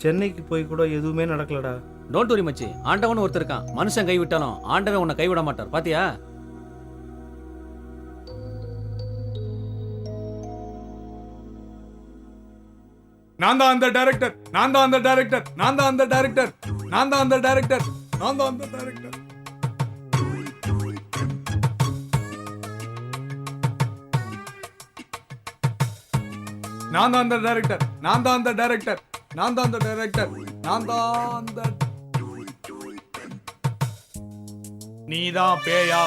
சென்னைக்கு போய் கூட எதுவுமே நடக்கலடா. டோன்ட் வரி மச்சி, ஆண்டவன் ஒருத்தர் இருக்கான். மனுஷன் கைவிட்டாலும் ஆண்டவன் உன்னை கைவிட மாட்டார். பாத்தியா? நான் தான் அந்த டைரக்டர், நான் தான் அந்த டைரக்டர், நான் தான் அந்த டைரக்டர், நான் தான் அந்த டைரக்டர், நான் தான் அந்த டைரக்டர். நான் தான் அந்த டைரக்டர், நான் தான் அந்த டைரக்டர், நான் தான் அந்த டைரக்டர், நான் தான் அந்த. நீதான் பேயா?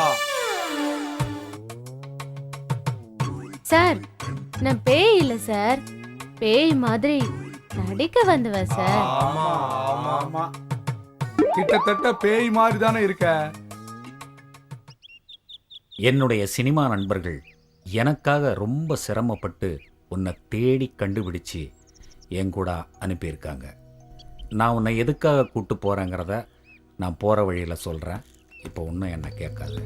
சார், நான் பேய் இல்ல சார், பேய் மாதிரி நடிக்க வந்தவ சார். ஆமா ஆமா ஆமா, கிட்டத்தட்ட பேய் மாதிரி தானே இருக்க. என்னுடைய சினிமா நண்பர்கள் எனக்காக ரொம்ப சிரமப்பட்டு உன்னை தேடி கண்டுபிடிச்சு என் கூட அனுப்பியிருக்காங்க. நான் உன்னை எதுக்காக கூட்டு போகிறேங்கிறத நான் போகிற வழியில் சொல்கிறேன். இப்போ இன்னும் என்ன கேட்காது.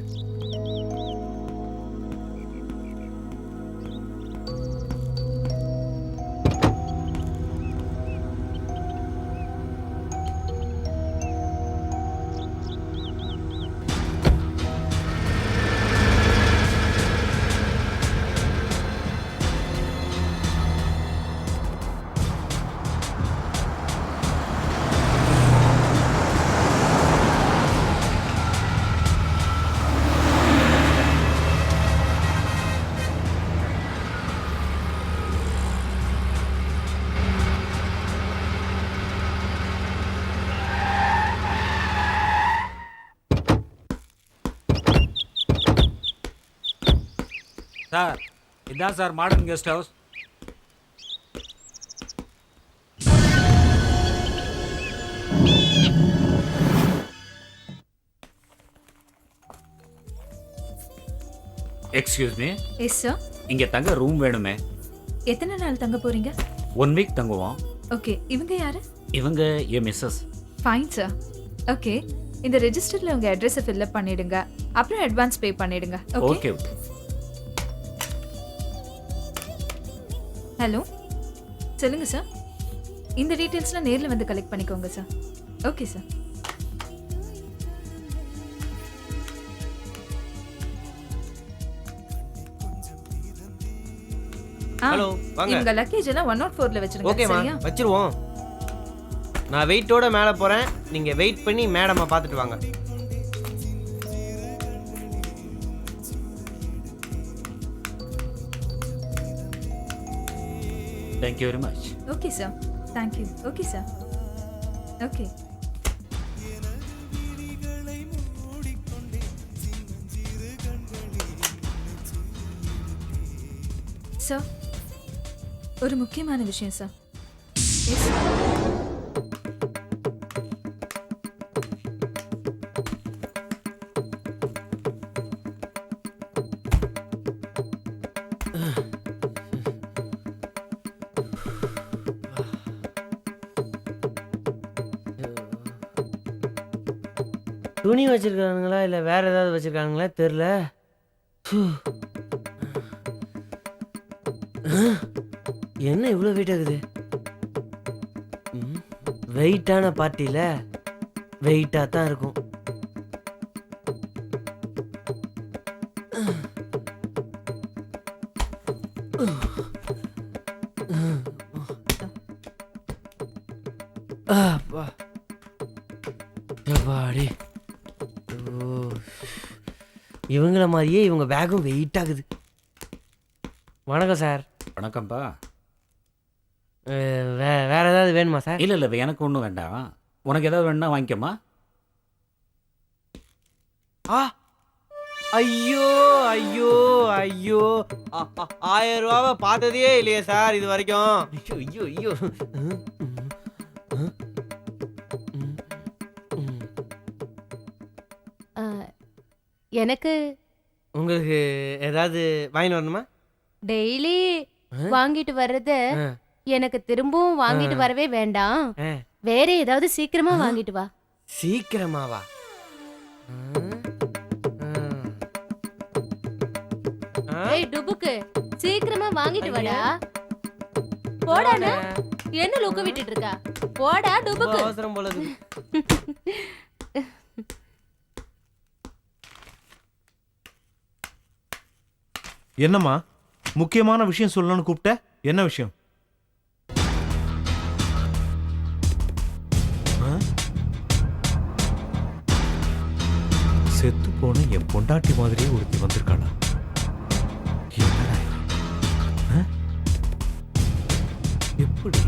சார், இதான் sir modern guest house. Excuse me, yes sir. இங்கே தங்க ரூம் வேணுமே. எத்தனை நாள் தங்க போறீங்க? 1 வீக் தங்குவோம். ஓகே, இவங்க யாரு? இவங்க என் மிஸ்ஸஸ். Fine sir. ஓகே, இந்த ரெஜிஸ்டர்ல உங்க அட்ரஸை ஃபில் அப் பண்ணிடுங்க. அப்புறம் அட்வான்ஸ் பே பண்ணிடுங்க. ஓகே. ஓகே. ஹலோ, சொல்லுங்க சார். இந்த டீடைல்ஸ்லாம் நேர்ல வந்து கலெக்ட் பண்ணிக்கோங்க சார். Okay sir. ஹலோ, வாங்க. உங்க லக்கேஜ் எல்லாம் 104ல வச்சிருங்க. ஓகேமா, சரியா? வச்சிருவோம். நான் வெயிட்டோட மேலே போகிறேன். நீங்கள் வெயிட் பண்ணி மேடமை பார்த்துட்டு வாங்க. Thank you very much. Okay sir. Thank you. Okay sir. Okay. Sir, ஒரு முக்கியமான விஷயம் சார். எஸ். துணி வச்சிருக்கானுங்களா இல்லை வேற ஏதாவது வச்சிருக்கானுங்களா தெரில. என்ன இவ்வளோ வெயிட் ஆகுது? வெயிட்டான பார்ட்டியில் வெயிட்டாக தான் இருக்கும். இவங்கள மாதிரியே இவங்க பேக்கும் வெயிட் ஆகுது. வணக்கம் சார். வணக்கம்ப்பா. வேற ஏதாவது வேணுமா சார்? இல்லை இல்லை, எனக்கு ஒன்றும் வேண்டாம். உனக்கு ஏதாவது வேணும்னா வாங்கிக்கம்மா. ஆ, ஐயோ ஐயோ ஐயோ, 1000 ரூபாவை பார்த்ததே இல்லையே சார் இது வரைக்கும். ஐயோ ஐயோ ஐயோ. எனக்கு உங்களுக்கு ஏதாவது வாங்கிட்டு வரணுமா? டெய்லி வாங்கிட்டு வர்றத எனக்கு திரும்பவும் வாங்கிட்டு வரவே வேண்டாம். வேற ஏதாவது சீக்கிரமா வாங்கிட்டு வா. சீக்கிரமாவா? ஏய் டுபுக்கு, சீக்கிரமா வாங்கிட்டு வாடா. போடானே. என்ன லுக்க விட்டுட்டு இருக்கா? போடா ரொம்ப டுபுக்கு. அவசரம் போல இருக்கு. என்னம்மா முக்கியமான விஷயம் சொல்லணும்னு கூப்பிட்ட? என்ன விஷயம்? ஆ? செத்து போன என் பொண்டாட்டி மாதிரியே ஒருத்தி வந்திருக்காளா? என்னடா இது? ஆ? எப்படி?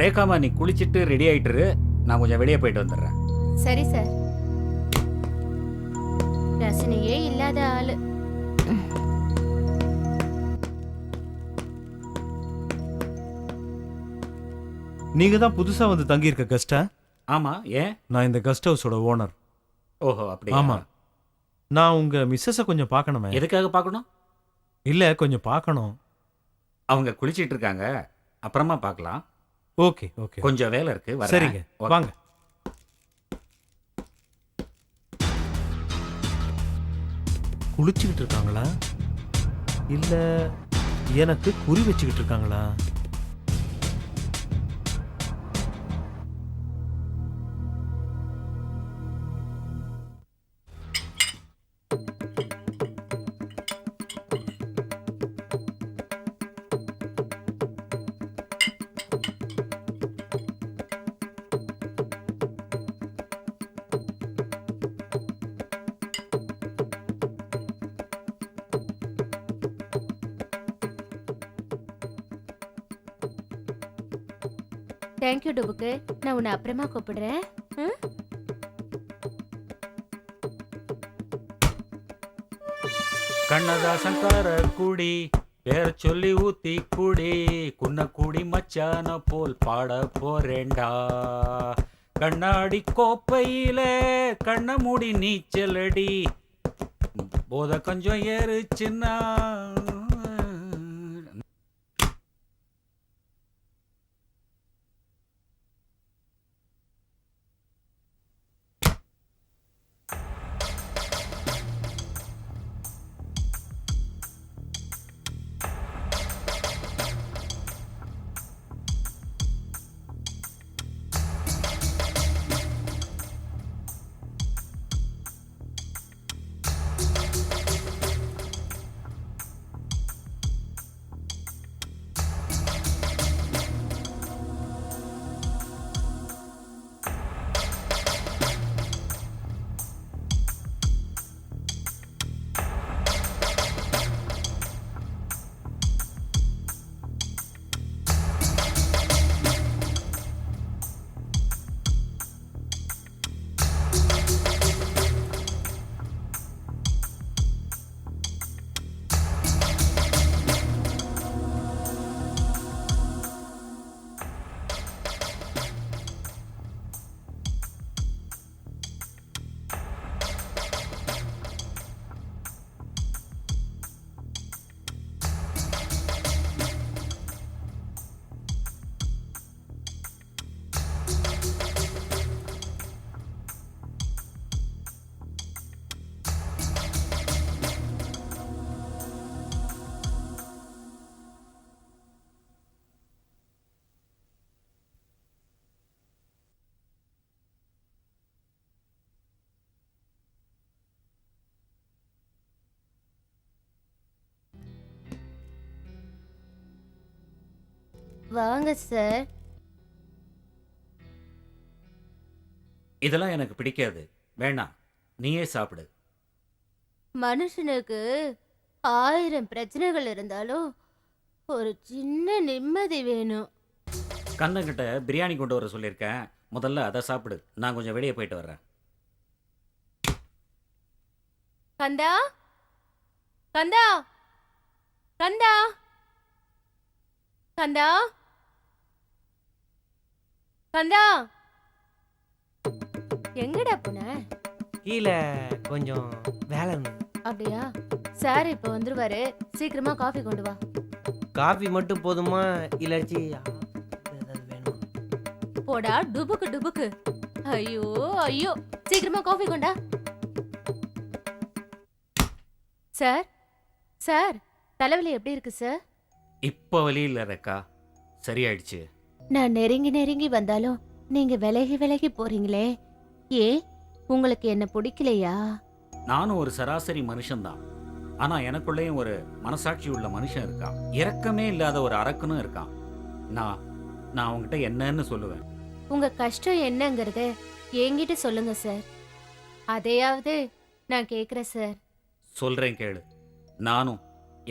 ரேகாமா நீ குளிச்சிட்டு ரெடி ஆயிட்டுரு, நான் கொஞ்சம் வெளியே போயிட்டு வந்துடுறேன். சரி சார். ரசனையே இல்லாத ஆளு. நீங்க தான் புதுசா வந்து தங்கியிருக்க கெஸ்டா? ஆமா, ஏன்? நான் இந்த கெஸ்ட் ஹவுஸோட ஓனர். ஓஹோ, அப்படியா? ஆமா. நான் உங்க மிஸ்ஸஸ கொஞ்சம் பார்க்கணுமே. எதுக்காக பார்க்கணும்? இல்ல கொஞ்சம் பார்க்கணும். அவங்க குளிச்சிட்டு இருக்காங்க, அப்புறமா பார்க்கலாம். Okay okay. கொஞ்சம் வேலை இருக்கு, வரேன். சரிங்க, ஓகே. வாங்க. குளிச்சுக்கிட்டு இருக்காங்களா இல்ல எனக்கு குறி வச்சுக்கிட்டு இருக்காங்களா? தேங்க்யூ டுபுக்கு. நான் உன்னை அப்புறமா கூப்பிடுறேன். ம்? கண்ணதாசன் குடி பேர சொல்லி ஊத்தி குடி, குன்ன குடி மச்சான போல் பாட போறேண்டா. கண்ணாடி கோப்பையில கண்ண மூடி நீச்சலடி, போத கொஞ்சம் ஏறுச்சுன்னா. வாங்க சார். இதெல்லாம் எனக்கு பிடிக்காது, வேணாம், நீயே சாப்பிடு. மனுஷனுக்கு 1000 பிரச்சனைகள் இருந்தாலும் ஒரு சின்ன நிம்மதி வேணும். கந்தன்கிட்ட பிரியாணி கொண்டு வர சொல்லியிருக்கேன், முதல்ல அதை சாப்பிடு, நான் கொஞ்சம் வெளியே போயிட்டு வர்றேன். கந்தா, கந்தா, கந்தா, கந்தா, கந்தா, எங்கடா போன? கீழே கொஞ்சம் வேலை இருந்தது. அப்படியா? சார் இப்ப வந்துருவாரு, சீக்கிரமா காஃபி கொண்டு வா. காஃபி மட்டும் போதுமா இல்லாச்சி ஏதாவது வேணுமா? போடா டுபுக்கு டுபுக்கு. ஐயோ ஐயோ, சீக்கிரமா காஃபி கொண்டா. சார் சார் தலைவலி எப்படி இருக்கு சார்? இப்போ வலி இல்லை ரேக்கா, சரியாயிடுச்சு. நான் நெருங்கி நெருங்கி வந்தாலும் நீங்க விலகி விலகி போறீங்களே, ஏன் உங்களுக்கு என்ன பிடிக்கலையா? நானும் ஒரு சராசரி மனுஷன்தான். ஆனா எனக்குள்ளேயும் ஒரு மனசாட்சி உள்ள மனுஷன் இருக்கான். இரக்கமே இல்லாத ஒரு அரக்கனும் இருக்கான். நான் அவங்ககிட்ட என்னன்னு சொல்லுவேன்? உங்க கஷ்டம் என்னங்கறத என்கிட்ட சொல்லுங்க சார், அதையாவது நான் கேக்குறேன் சார். சொல்றேன் கேளு. நானும்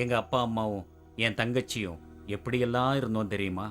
எங்க அப்பா அம்மாவும் என் தங்கச்சியும் எப்படியெல்லாம் இருந்தோம் தெரியுமா?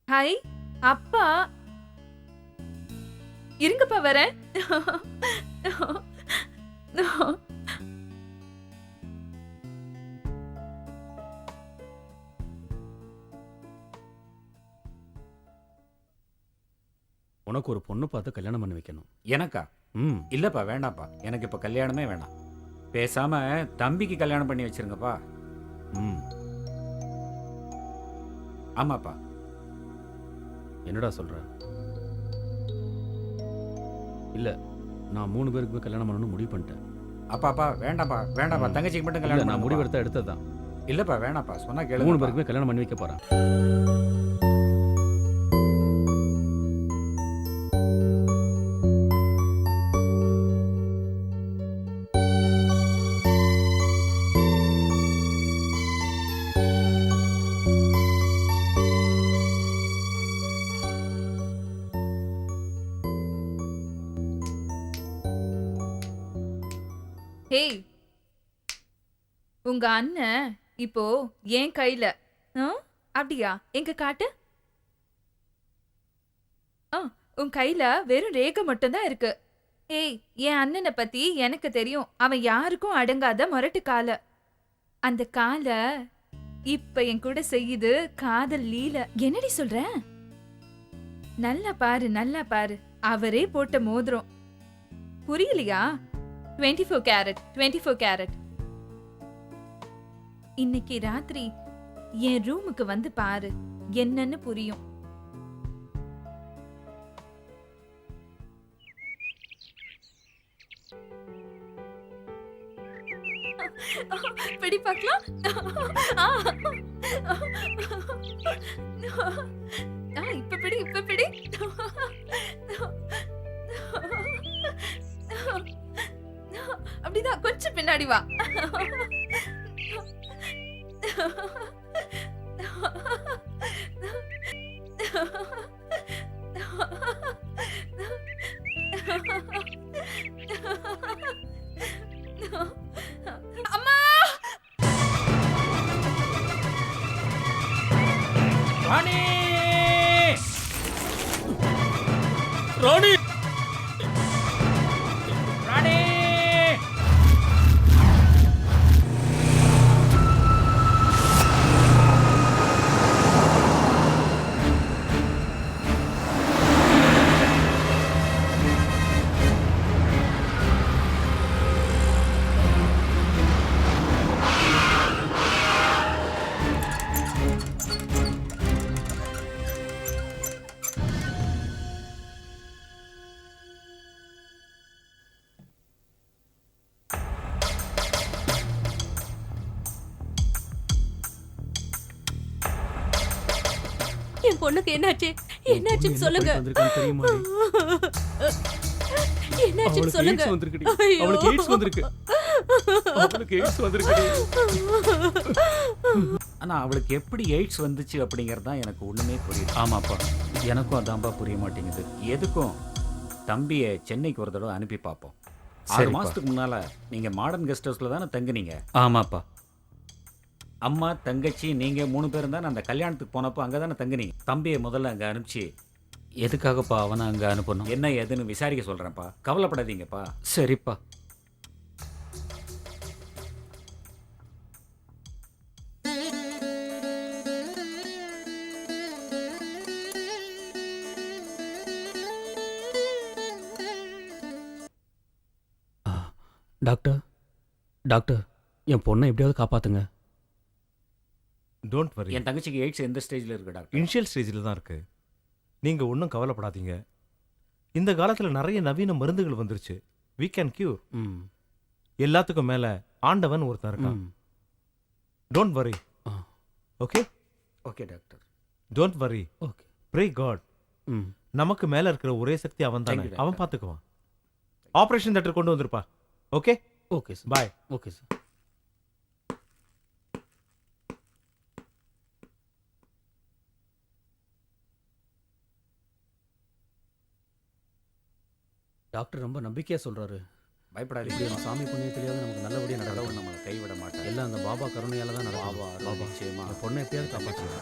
ஹாய் அப்பா, இருங்கப்பா வரேன். உனக்கு ஒரு பொண்ணு பார்த்து கல்யாணம் பண்ணி வைக்கணும். எனக்கா? ம். இல்லப்பா, வேண்டாப்பா. எனக்கு இப்ப கல்யாணமே வேணாம். பேசாம தம்பிக்கு கல்யாணம் பண்ணி வச்சிருங்கப்பா. ம். ஆமாப்பா. என்னடா சொல்ற? இல்ல, நான் 3 பேருக்கு கல்யாணம் பண்ணணும்னு முடிவு பண்ணிட்டேன். அப்பாப்பா வேண்டாப்பா, வேண்டாப்பா. ம். தங்கச்சிக்கு மட்டும் இல்ல, கல்யாணம் நான் பண்ணுப்பா. முடிவெடுத்த எடுத்ததுதான். இல்லப்பா, வேணாப்பா. சொன்னா கேளு. 3 பேருக்குமே கல்யாணம் பண்ணி வைக்க போறேன். ஹேய், உங்க அண்ணன் இப்போ என் கையில. அப்படியா? எங்க காட்டு. உன் கையில வெறும் ரேகை மட்டும்தான் இருக்கு. ஏய், என் அண்ணனை பத்தி எனக்கு தெரியும். அவன் யாருக்கும் அடங்காத முரட்டு கால. அந்த கால இப்ப என் கூட செய்யுது காதல் லீல. என்னடி சொல்ற? நல்லா பாரு, நல்லா பாரு. அவரே போட்ட மோதிரம். புரியலையா? 24 கேரட், 24 கேரட். இன்னைக்கு ராத்திரி என் ரூமுக்கு வந்து பாரு, என்னன்னு புரியும். பிடி பார்க்கலாம். இப்ப பிடி, இப்ப பிடி. அப்படிதான், கொஞ்சம் பின்னாடி வா. அம்மா! ராணி! ராணி! ராணி! என் பொண்ணுக்கு என்னாச்சு? என்னாச்சுன்னு சொல்லுங்க. என்னாச்சுன்னு சொல்லுங்க. ஐயோ. ஆனா அவளுக்கு எப்படி எய்ட்ஸ் வந்துச்சு அப்படிங்கிறது தான் எனக்கு ஒண்ணுமே புரியுது. ஆமாப்பா, எனக்கும் அதான்பா புரிய மாட்டேங்குது. எதுக்கும் தம்பியை சென்னைக்கு ஒரு தடவை அனுப்பி பார்ப்போம். 6 மாசத்துக்கு முன்னால நீங்க மாடர்ன் கெஸ்ட் ஹவுஸ்ல தானே தங்குனீங்க? ஆமாப்பா. அம்மா, தங்கச்சி, நீங்க 3 பேரும் தானே அந்த கல்யாணத்துக்கு போனப்போ அங்கே தானே தங்குனீங்க. தம்பியை முதல்ல அங்கே அனுப்பிச்சு எதுக்காகப்பா அவனை அங்கே அனுப்பணும்? என்ன ஏதுன்னு விசாரிக்க சொல்கிறேன்ப்பா. கவலைப்படாதீங்கப்பா. சரிப்பா. டாக்டர், டாக்டர், என் பொண்ணை எப்படியாவது காப்பாத்துங்க. Don't worry. என் தங்கச்சிக்கு எய்ட்ஸ் எந்த ஸ்டேஜில் இருக்கு டாக்டர்? இனிஷியல் ஸ்டேஜில் தான் இருக்கு. நீங்கள் ஒன்றும் கவலைப்படாதீங்க. இந்த காலத்தில் நிறைய நவீன மருந்துகள் வந்துருச்சு. we can cure. ம். எல்லாத்துக்கும் மேலே ஆண்டவன் ஒருத்தன் இருக்கான். ம். Don't worry. ஆ. Okay, okay doctor. Don't worry. Okay. Pray god. ம். நமக்கு மேலே இருக்கிற ஒரே சக்தி அவன் தானே. Thank you, doctor. அவன் பார்த்துக்குவான். ஆப்ரேஷன் தேட்டர் கொண்டு வந்திருப்பா. Okay, okay sir. Bye. Okay sir. Doctor ரொம்ப நம்பிக்கையா சொல்றாரு. பயப்படாதீங்க. இப்படி நம்ம சாமி புண்ணியத்திலேயாவது நமக்கு நல்லபடியா நடக்கும். கடவுள் நம்மளை கைவிட மாட்டார். எல்லாம் அந்த பாபா கருணையால தான் நடக்கும். பாபா பாபா நிச்சயமா என் பொண்ணை எப்படியாவது காப்பாற்றுங்க.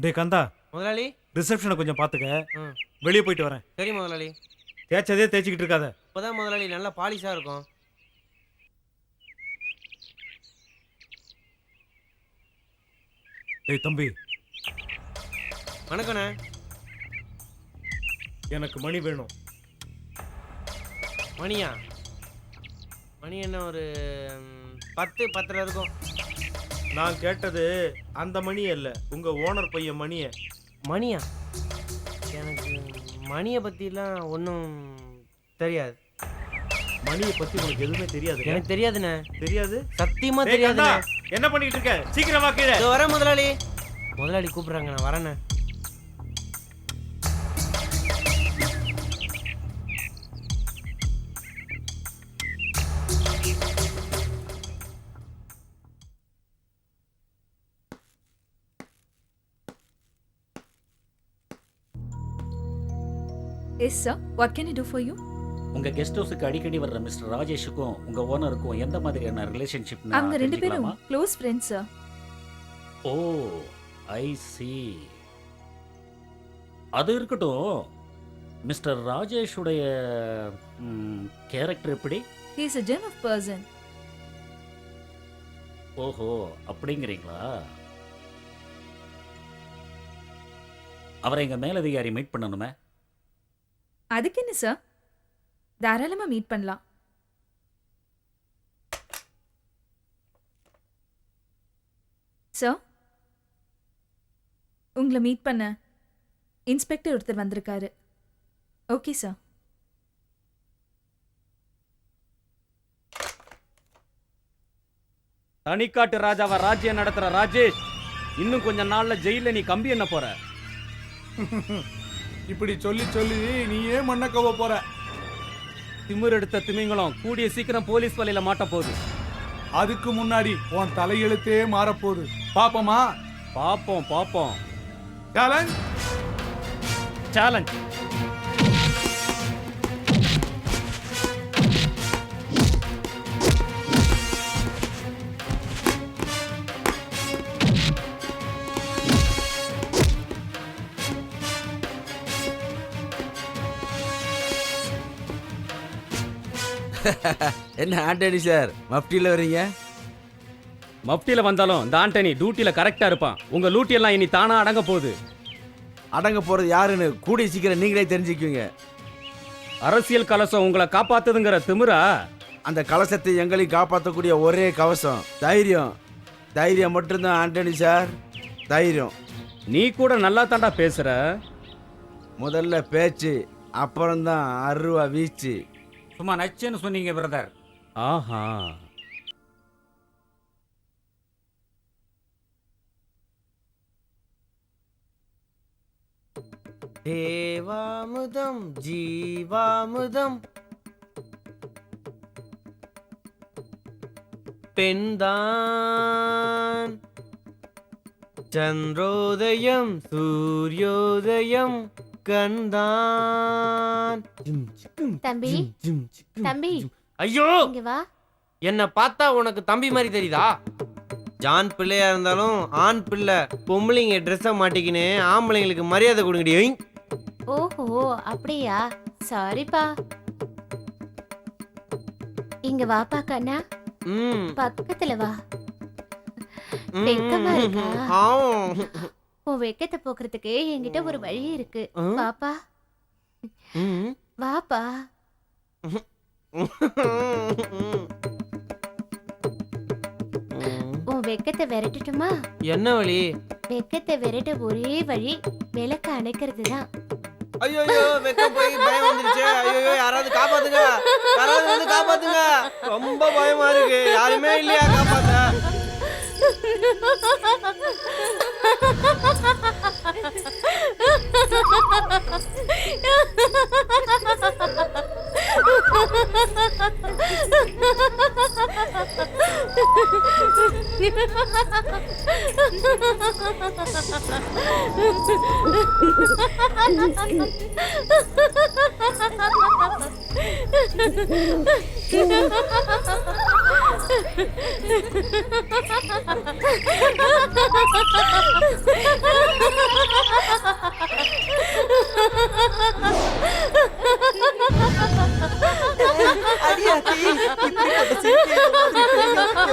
டே கந்தா, முதலாளி. ரிசப்ஷனை கொஞ்சம் பார்த்துக்க. ம். வெளியே போயிட்டு வரேன். சரி முதலாளி. தேய்ச்சதே தேய்ச்சிக்கிட்டு இருக்காத. இப்போதான் முதலாளி நல்லா பாலிஷா இருக்கும். டேய் தம்பி, வணக்கண்ணே. எனக்கு மணி வேணும். மணியா? மணி என்ன ஒரு 10 10:30 இருக்கும். நான் கேட்டது அந்த மணியை இல்லை, உங்க ஓனர் பையன் மணியை. மணியா? எனக்கு மணியை பற்றிலாம் ஒன்றும் தெரியாது. மணியை பத்தி உனக்கு எதுவுமே தெரியாது. எனக்கு தெரியாதுண்ணே. தெரியாது? சத்தியமா டேய் கந்தா, தெரியாதுண்ணே. என்ன பண்ணிட்டு இருக்க? சீக்கிரமா கீழே. இதோ வரேன் முதலாளி. முதலாளி கூப்பிடுறாங்க, நான் வரேண்ணே. Yes sir, what can I do for you? உங்க கெஸ்ட் ஹவுஸுக்கு அடிக்கடி வர்ற மிஸ்டர் ராஜேஷுக்கும் உங்க ஓனருக்கும் எந்த மாதிரியான ரிலேஷன்ஷிப்? அவங்க 2 பேரும் க்ளோஸ் ஃப்ரெண்ட்ஸ் சார். ஓ, ஐ சி. அது இருக்கட்டும். மிஸ்டர் ராஜேஷுடைய கேரக்டர் எப்படி? He is a genuine person. ஓஹோ, அப்படிங்கிறீங்களா? அவரை எங்க மேலதிகாரி மீட் பண்ணணுமே. அதுக்கு என்ன சார், தாராளமா மீட் பண்ணலாம். சார், உங்களை மீட் பண்ண இன்ஸ்பெக்டர் ஒருத்தர் வந்திருக்காரு. Okay sir. தனிக்காட்டு ராஜாவா ராஜ்யம் நடத்துற ராஜேஷ், இன்னும் கொஞ்ச நாள்ல ஜெயில நீ கம்பி என்ன போற. இப்படி சொல்லி சொல்லி நீயே மண்ண கவ போற. திமிர் எடுத்த திமிங்கலம் கூடிய சீக்கிரம் போலீஸ் வலையில மாட்ட போகுது. அதுக்கு முன்னாடி உன் தலையெழுத்தே மாறப்போகுது. பாப்போமா? பாப்போம் பாப்போம். சேலஞ்ச். சேலஞ்ச். என்ன ஆண்டனி சார் மஃப்டியில் வர்றீங்க? மஃப்டியில வந்தாலும் இந்த ஆண்டனி டியூட்டில கரெக்டா இருப்பான். உங்க லூட்டி எல்லாம் இனி தானா அடங்க போகுது. அடங்க போகிறது யாருன்னு கூடிய சீக்கிரம் நீங்களே தெரிஞ்சுக்குவீங்க. அரசியல் கலசம் உங்களை காப்பாத்துதுங்கிற திமிரா? அந்த கலசத்தை எங்களையும் காப்பாற்றக்கூடிய ஒரே கவசம் தைரியம். தைரியம் மட்டும்தான் ஆண்டனி சார், தைரியம். நீ கூட நல்லா தாண்டா பேசுற. முதல்ல பேச்சு, அப்புறம்தான் அருவா வீச்சு. சும்மா நச்சுன்னு சொன்னீங்க பிரதர். ஆஹா, தேவாமுதம் ஜீவாமுதம் பெண்தான் சந்திரோதயம் சூரியோதயம் கண்தான். தம்பி தம்பி ஐயோ, இங்க வா. என்ன பார்த்தா உனக்கு தம்பி மாதிரி தெரியுதா? ஜான் பிள்ளையா இருந்தாலும் ஆண் பிள்ளை. பொம்பளைங்க ட்ரெஸ்ஸை மாட்டிக்கின்னு ஆம்பளைங்களுக்கு மரியாதை கொடுங்கடி. ஓஹோ அப்படியா, சாரிப்பா. இங்க வாப்பா கண்ணா, ம் பக்கத்துல வா. வெக்கமா இருக்கா? ஆம். உன் வெக்கத்தை போக்குறதுக்கு என்கிட்ட ஒரு வழி இருக்கு. வாப்பா ம். வாப்பா. உன் வெக்கத்தை விரட்டட்டுமா? என்ன வழி? வெக்கத்தை விரட்ட ஒரே வழி விளக்க அணைக்கிறது தான். ஐயோ வெக்கம் போய் பயம் வந்துருச்சு. ஐயோ யாராவது காப்பாத்துங்க, யாராவது வந்து காப்பாத்துங்க. ரொம்ப பயமா இருக்கு. யாருமே இல்லையா காப்பாத்த?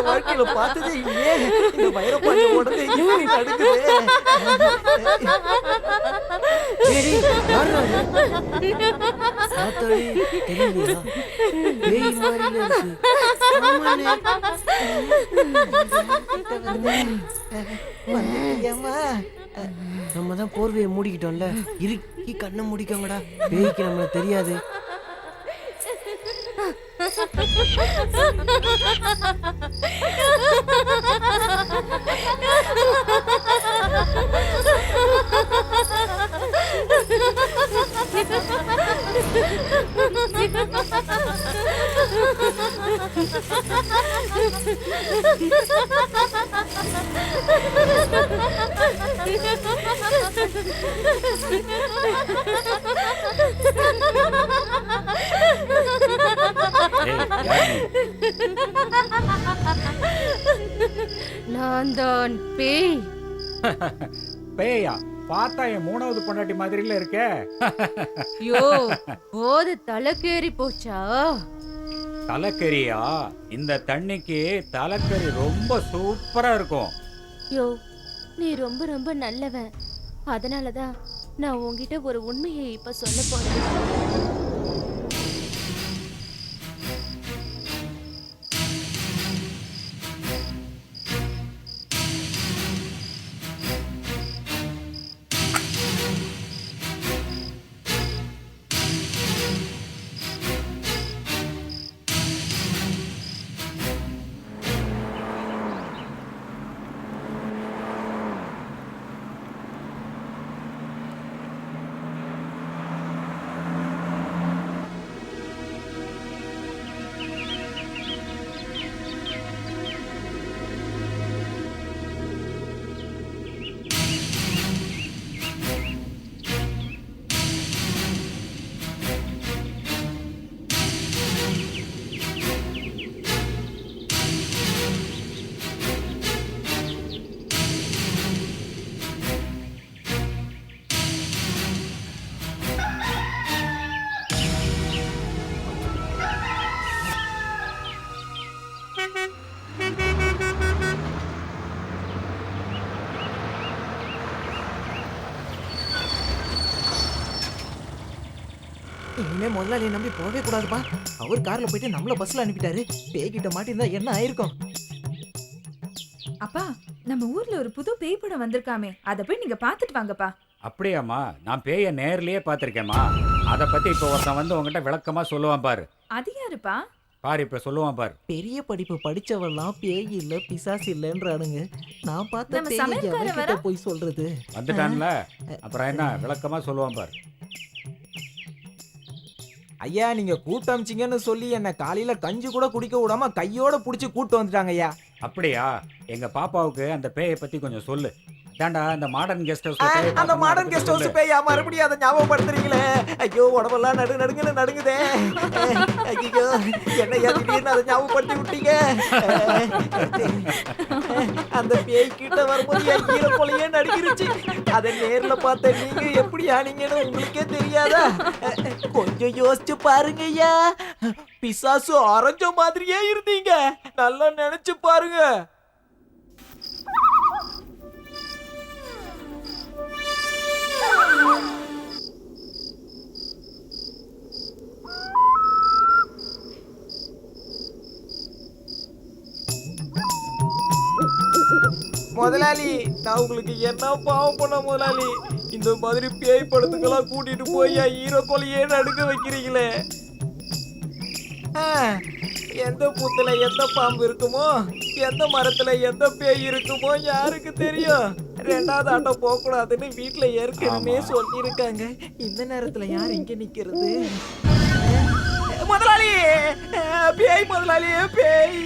வாழ்க்கையில பார்த்ததே இல்லையே. இந்த வைரப்பாண்டி உடனே இப்படி நடக்குது. நம்ம தான் போர்வையை மூடிக்கிட்டோம்ல, இறுக்கி கண்ணை மூடிக்கோங்கடா. பேய்க்கு நம்மள தெரியாது. நான் தான் பேய். பேயா? பார்த்தா என் மூணாவது பொண்டாட்டி மாதிரில இருக்க. யோ, போது தலைக்கேறி போச்சா? தலைக்கறியா? இந்த தண்ணிக்கு தலைக்கறி ரொம்ப சூப்பரா இருக்கும். யோ, நீ ரொம்ப ரொம்ப நல்லவன். அதனாலதான் நான் உன்கிட்ட ஒரு உண்மையை இப்ப சொல்ல போறேன். இனிமே முதலாளியை நம்பி போகவே கூடாதுப்பா. அவர் கார்ல போயிட்டு நம்மள பஸ்ல அனுப்பிட்டாரு. பேய்கிட்ட மாட்டிருந்தா என்ன ஆயிருக்கும்? அப்பா, நம்ம ஊர்ல ஒரு புது பேய் படம் வந்திருக்காமே, அத போய் நீங்க பாத்துட்டு வாங்கப்பா. அப்படியாம்மா? நான் பேயை நேர்லயே பார்த்துருக்கேம்மா. அதை பத்தி இப்போ ஒருத்தன் வந்து உங்ககிட்ட விளக்கமா சொல்லுவான் பாரு. அது யாருப்பா? பாரு இப்ப சொல்லுவான் பாரு. பெரிய படிப்பு படிச்சவெல்லாம் பேய் இல்ல பிசாசு இல்லன்றானுங்க. நான் பார்த்த நம்ம பேய் சமையல்காரன் எவன்கிட்ட வரா? போய் சொல்றது? வந்துட்டான்ல, அப்புறம் என்ன விளக்கமா சொல்லுவான் பாரு. ஐயா, நீங்க கூட்டு அமிச்சிங்கன்னு சொல்லி என்ன காலையில கஞ்சி கூட குடிக்க விடாம கையோட புடிச்சு கூட்டு வந்துட்டாங்க ஐயா. அப்படியா? எங்க பாப்பாவுக்கு அந்த பேயை பத்தி கொஞ்சம் சொல்லு. தாண்டா இந்த மாடர்ன் கெஸ்ட் ஹவுஸ். அந்த மாடர்ன் கெஸ்ட் ஹவுஸ் பேயா? மறுபடியும் அதை ஞாபகப்படுத்துறீங்களே. ஐயோ, உடம்பெல்லாம் நடுங்குன்னு நடுங்குதே. ஐயோ, என்னையா திடீர்னு அதை ஞாபகப்படுத்தி விட்டீங்க. அந்த பேய் கிட்ட வரும்போது என் ஈர கொலையே நடுங்கிருச்சு. அதை நேர்ல பார்த்த நீங்க எப்படி ஆனீங்கன்னு உங்களுக்கே தெரியாதா? கொஞ்சம் யோசிச்சு பாருங்க ஐயா. பிசாசு அரைஞ்ச மாதிரியே இருந்தீங்க. நல்லா நினைச்சு பாருங்க. முதலாளி, நான் உங்களுக்கு என்ன பாவம் பண்ண முதலாளி? இந்த மாதிரி பேய் படத்துக்கெல்லாம் கூட்டிட்டு போய் ஈரோ கொலையே நடுக்க வைக்கிறீங்களே. எந்த புத்துல எந்த பாம்பு இருக்குமோ, எந்த மரத்துல எந்த பேய் இருக்குமோ யாருக்கு தெரியும்? ரெண்டாவது ஆட்டம் போக கூடாதுன்னு வீட்டுல ஏற்கனவே சொல்லியிருக்காங்க. இந்த நேரத்துல யார் இங்க நிக்கிறது? முதலாளி, பேய் முதலாளி, பேய்.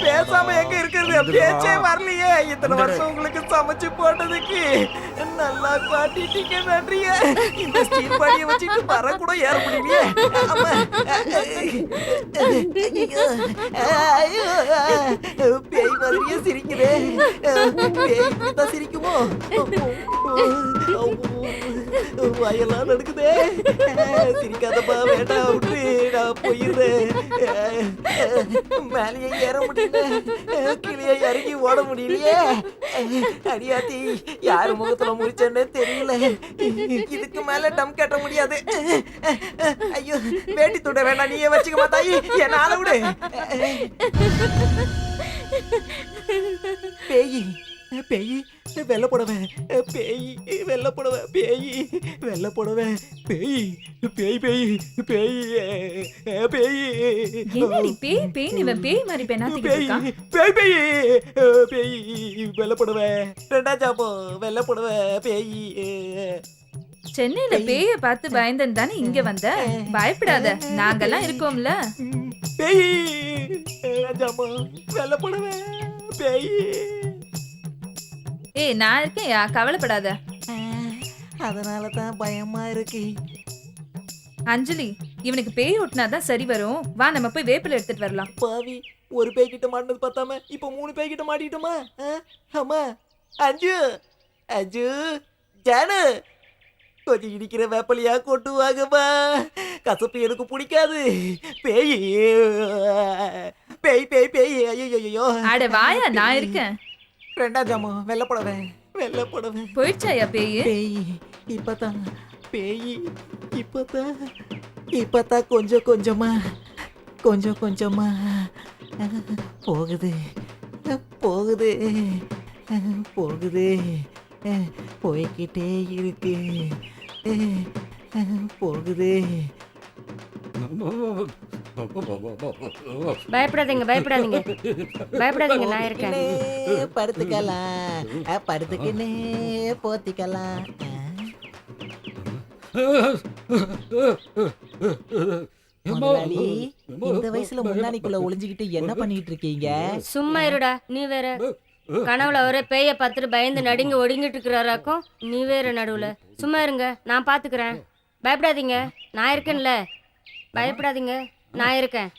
பேசாம எங்க இருக்கிறது? பேச்சே வரலையே. இத்தனை வருஷம் உங்களுக்கு சமைச்சு போட்டதுக்கு நல்லா காட்டிட்டீங்க. நன்றிய. இந்த ஸ்டீல் பாடியை வச்சுட்டு வர கூட ஏற முடியலையே. பேய் மாதிரியே சிரிக்குதே. பேய் இப்படித்தான் சிரிக்குமோ? வயலாம் நடக்குதே. சிரிக்காதப்பா, வேண்டாம் விட்டு நான் போயிடுறேன். மேலேயே ஏற முடியல, கீழே இறங்கி ஓட முடியலையே. அடியாத்தி, யாரு முகத்துல முடிச்சேன்னு தெரியல. இதுக்கு மேல டம் கட்ட முடியாது. ஐயோ, வேட்டி துட வேண்டாம், நீயே வச்சுக்கமா தாயி, என்னால விடு. பேய் பேய் வெள்ளை புடவை, பேய் வெள்ளை புடவை, பேய் வெள்ளை புடவை, பேய் பேய் பேய் பேய் பேய். என்னடி பேய் பேய் இவன் பேய் மாதிரி பெண்ணாத்திட்டு பேய் இருக்கான். பேய் பேய் பேய் வெள்ளை புடவை, ரெண்டாம் ஜாப்போ வெள்ளை புடவை, பேய். சென்னையில பேய பார்த்து பயந்தன் தானே இங்க வந்த. பயப்படாத, நாங்கெல்லாம் இருக்கோம்ல. பேய் ரெண்டாம் ஜாப்போ வெள்ளை புடவை, பேய். ஏய், நான் இருக்கேன்யா, கவலைப்படாத. அதனால தான் பயமா இருக்கு. அஞ்சலி, இவனுக்கு பேய் ஓட்டினாதான் சரி வரும். வா, நம்ம போய் வேப்பிலை எடுத்துட்டு வரலாம். பாவி, ஒரு பேய் கிட்ட மாட்டினது பார்த்தாம இப்ப 3 பேய் கிட்ட மாட்டிட்டோமா? ஆமா. அஞ்சு அஞ்சு ஜானு, கொஞ்சம் இடிக்கிற வேப்பலையா கொண்டு வாங்கம்மா. கசப்பு எனக்கு பிடிக்காது. பேய் பேய் பேய் பேய். ஐயோ, அட வாயா, நான் இருக்கேன். ரெண்டாம் ஜாமோ வெள்ளை புடவை, வெள்ளை புடவை. போயிடுச்சாயா பேய்? பேய் இப்பதான், பேய் இப்பதான் கொஞ்சம் கொஞ்சமா போகுது போகுது போகுது, போய்கிட்டே இருக்கு, போகுது. பயப்படாதீங்க பயப்படாதீங்க பயப்படாதீங்க, நான் இருக்கேன். படுத்துக்கலாம், படுத்துக்கினே போத்திக்கலாம். முதலாளி, இந்த வயசுல முன்னாடிக்குள்ள ஒளிஞ்சுக்கிட்டு என்ன பண்ணிட்டு இருக்கீங்க? சும்மா இருடா, நீ வேற. கனவுல ஒரே பேய பார்த்துட்டு பயந்து நடுங்கி ஒடுங்கிட்டு இருக்கிறாராக்கும், நீ வேற நடுவுல. சும்மா இருங்க, நான் பாத்துக்கிறேன். பயப்படாதீங்க, நான் இருக்கேன்ல. பயப்படாதீங்க, நான் இருக்கேன்.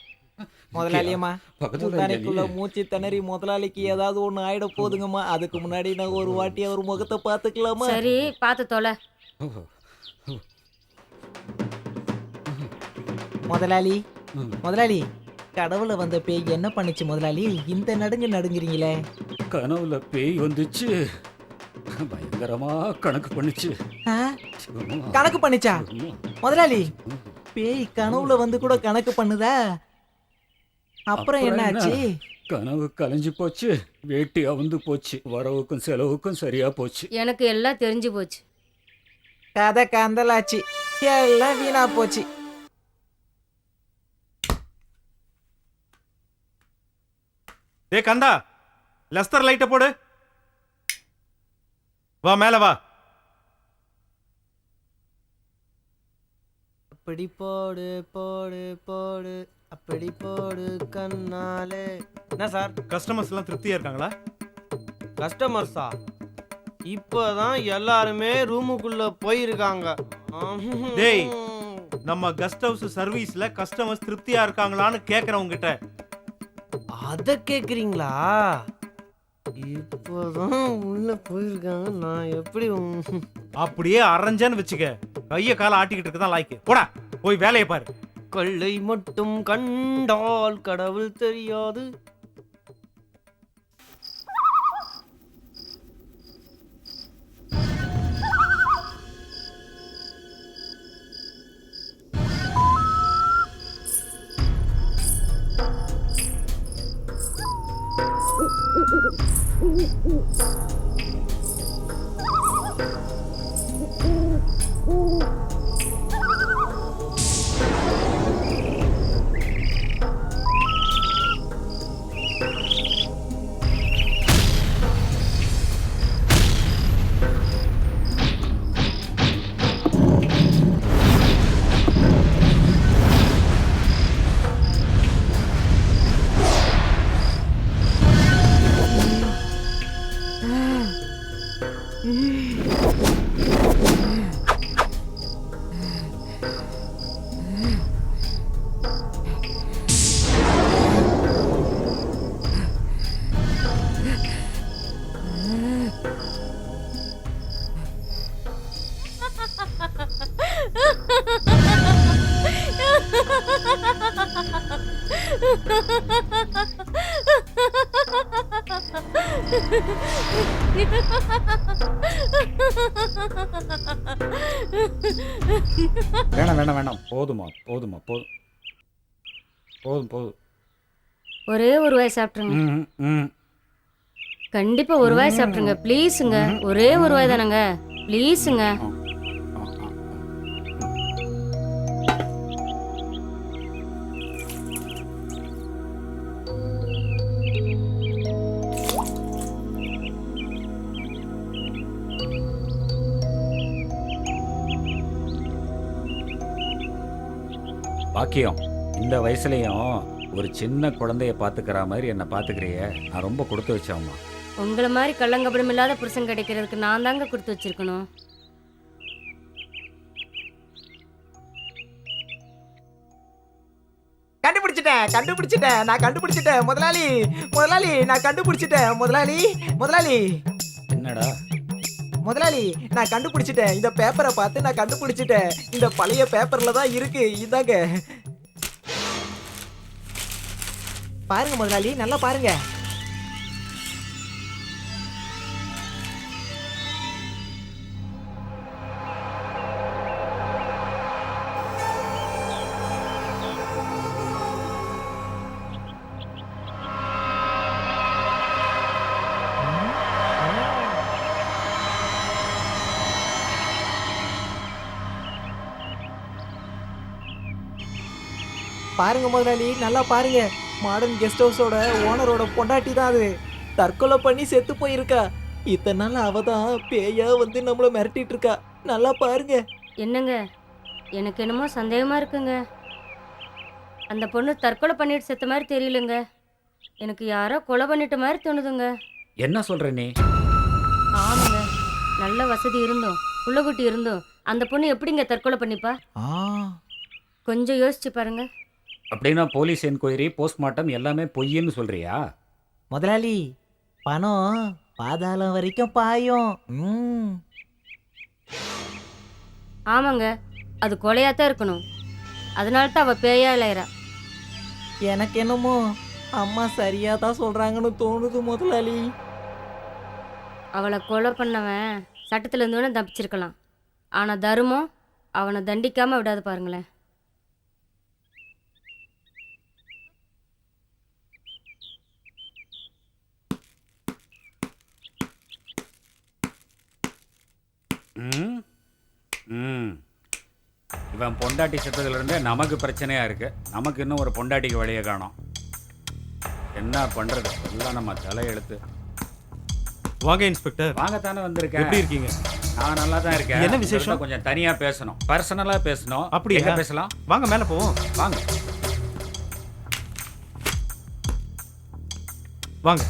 முதலாளியம்மா, முந்தானைக்குள்ள மூச்சு திணறி முதலாளிக்கு ஏதாவது ஒண்ணு ஆயிட போதுங்கம்மா. அதுக்கு முன்னாடி நான் ஒரு வாட்டி அவர் முகத்தை பாத்துக்கலாமா? சரி, பார்த்து தொலை. முதலாளி, முதலாளி, கடவுள வந்த பேய் என்ன பண்ணுச்சு முதலாளி? இந்த நடுங்குறீங்களே. கனவுல பேய் வந்துச்சு, பயங்கரமா கணக்கு பண்ணுச்சு. ஆ? கணக்கு பண்ணிச்சா முதலாளி? பேய் கனவுல வந்து கூட கணக்கு பண்ணுதா? அப்புறம் என்னாச்சு? கனவு கலைஞ்சு போச்சு, வேட்டி அவுந்து போச்சு, வரவுக்கும் செலவுக்கும் சரியா போச்சு. எனக்கு எல்லாம் தெரிஞ்சு போச்சு. கதை கந்தலாச்சு, எல்லாம் வீணா போச்சு. டேய் கந்தா, லெஸ்டர் லைட்டை போடு. வா மேல வா. அப்படி போடு போடு போடு, அப்படி போடு கண்ணாலே. என்ன சார்? கஸ்டமர்ஸ் எல்லாம் திருப்தியா இருக்காங்களா? கஸ்டமர்ஸா? இப்பதான் எல்லாருமே ரூமுக்குள்ள போயிருக்காங்க. டேய், நம்ம கெஸ்ட் ஹவுஸ் சர்வீஸ்ல கஸ்டமர்ஸ் திருப்தியா இருக்காங்களான்னு கேக்குறேன் உங்ககிட்ட. அத கேக்குறீங்களா? இப்பதான் உள்ள போயிருக்காங்க. நான் எப்படி அப்படியே அரைஞ்சேன்னு வச்சுக்க, கைய கால ஆட்டிக்கிட்டு இருக்கதான் லாய்க்கு. போடா போய் வேலையை பாரு. கொள்ளை மட்டும் கண்டால் கடவுள் தெரியாது. வேணாம் வேணாம் வேணாம், போதுமா போதுமா போதும் போதும் போதும். ஒரே ஒரு வாய் சாப்பிட்ருங்க. ம், ம். கண்டிப்பா ஒரு வாய் சாப்பிட்ருங்க ப்ளீஸுங்க. ஒரே ஒரு வாய் தானங்க, ப்ளீஸுங்க. பாக்கியம், இந்த வயசுலயும் ஒரு சின்ன குழந்தைய பாத்துக்கிற மாதிரி என்ன பாத்துக்கிறிய, நான் ரொம்ப கொடுத்து வச்சவம்மா. உங்களை மாதிரி கள்ளங்கபடம் இல்லாத புருஷன் கிடைக்கிறதுக்கு நான் தாங்க கொடுத்து வச்சிருக்கணும். கண்டுபிடிச்சிட்டேன் நான் கண்டுபிடிச்சிட்டேன் முதலாளி. முதலாளி நான் கண்டுபிடிச்சிட்டேன் முதலாளி. முதலாளி என்னடா? முதலாளி நான் கண்டுபிடிச்சிட்டேன். இந்த பேப்பரை பார்த்து நான் கண்டுபிடிச்சிட்டேன். இந்த பழைய பேப்பர்ல தான் இருக்கு. இதாங்க பாருங்க முதலாளி, நல்லா பாருங்க. பாருங்க முதலாளி, நல்லா பாருங்க. மாடர்ன் கெஸ்ட் ஹவுஸோட ஓனரோட பொண்டாட்டி தான் அது. தற்கொலை பண்ணி செத்து போயிருக்கா. இத்தனை நாள் அவ தான் பேயா வந்து நம்மள மிரட்டிட்டு இருக்கா. நல்லா பாருங்க. என்னங்க, எனக்கு என்னமோ சந்தேகமா இருக்குங்க. அந்த பொண்ணு தற்கொலை பண்ணிட்டு செத்த மாதிரி தெரியலங்க. எனக்கு யாரோ கொலை பண்ணிட்ட மாதிரி தோணுதுங்க. என்ன சொல்ற நீ? ஆமாங்க, நல்ல வசதி இருந்தோம், புள்ளக்குட்டி இருந்தோம், அந்த பொண்ணு எப்படிங்க தற்கொலை பண்ணிப்பா? கொஞ்சம் யோசிச்சு பாருங்க. அப்படின்னா போலீஸ் என்கொயரி, போஸ்ட்மார்ட்டம் எல்லாமே பொய்ன்னு சொல்றியா? முதலாளி, பணம் பாதாளம் வரைக்கும் பாயும். ஆமாங்க, அது கொலையாத்தான் இருக்கணும். அதனால தான் அவ பேயா இளையரா. எனக்கு என்னமோ அம்மா சரியா தான் சொல்றாங்கன்னு தோணுது முதலாளி. அவளை கொலை பண்ணவன் சட்டத்துல இருந்தவன தப்பிச்சிருக்கலாம். ஆனா தர்மம் அவனை தண்டிக்காம விடாது பாருங்களேன். ம் ம் இவன் பொண்டாட்டி செத்ததுலேருந்தே நமக்கு பிரச்சனையாக இருக்குது. நமக்கு இன்னும் ஒரு பொண்டாட்டிக்கு வழியை காணோம். என்ன பண்ணுறது, எல்லாம் நம்ம தலையெழுத்து. வாங்க இன்ஸ்பெக்டர். வாங்கத்தானே வந்திருக்கேன். எப்படி இருக்கீங்க? நான் நல்லா தான் இருக்கேன். என்ன விசேஷம்? உங்கள்ட்ட கொஞ்சம் தனியாக பேசணும், பர்சனலாக பேசணும். அப்படியா? எங்க பேசலாம்? வாங்க மேலே போவோம். வாங்க வாங்க.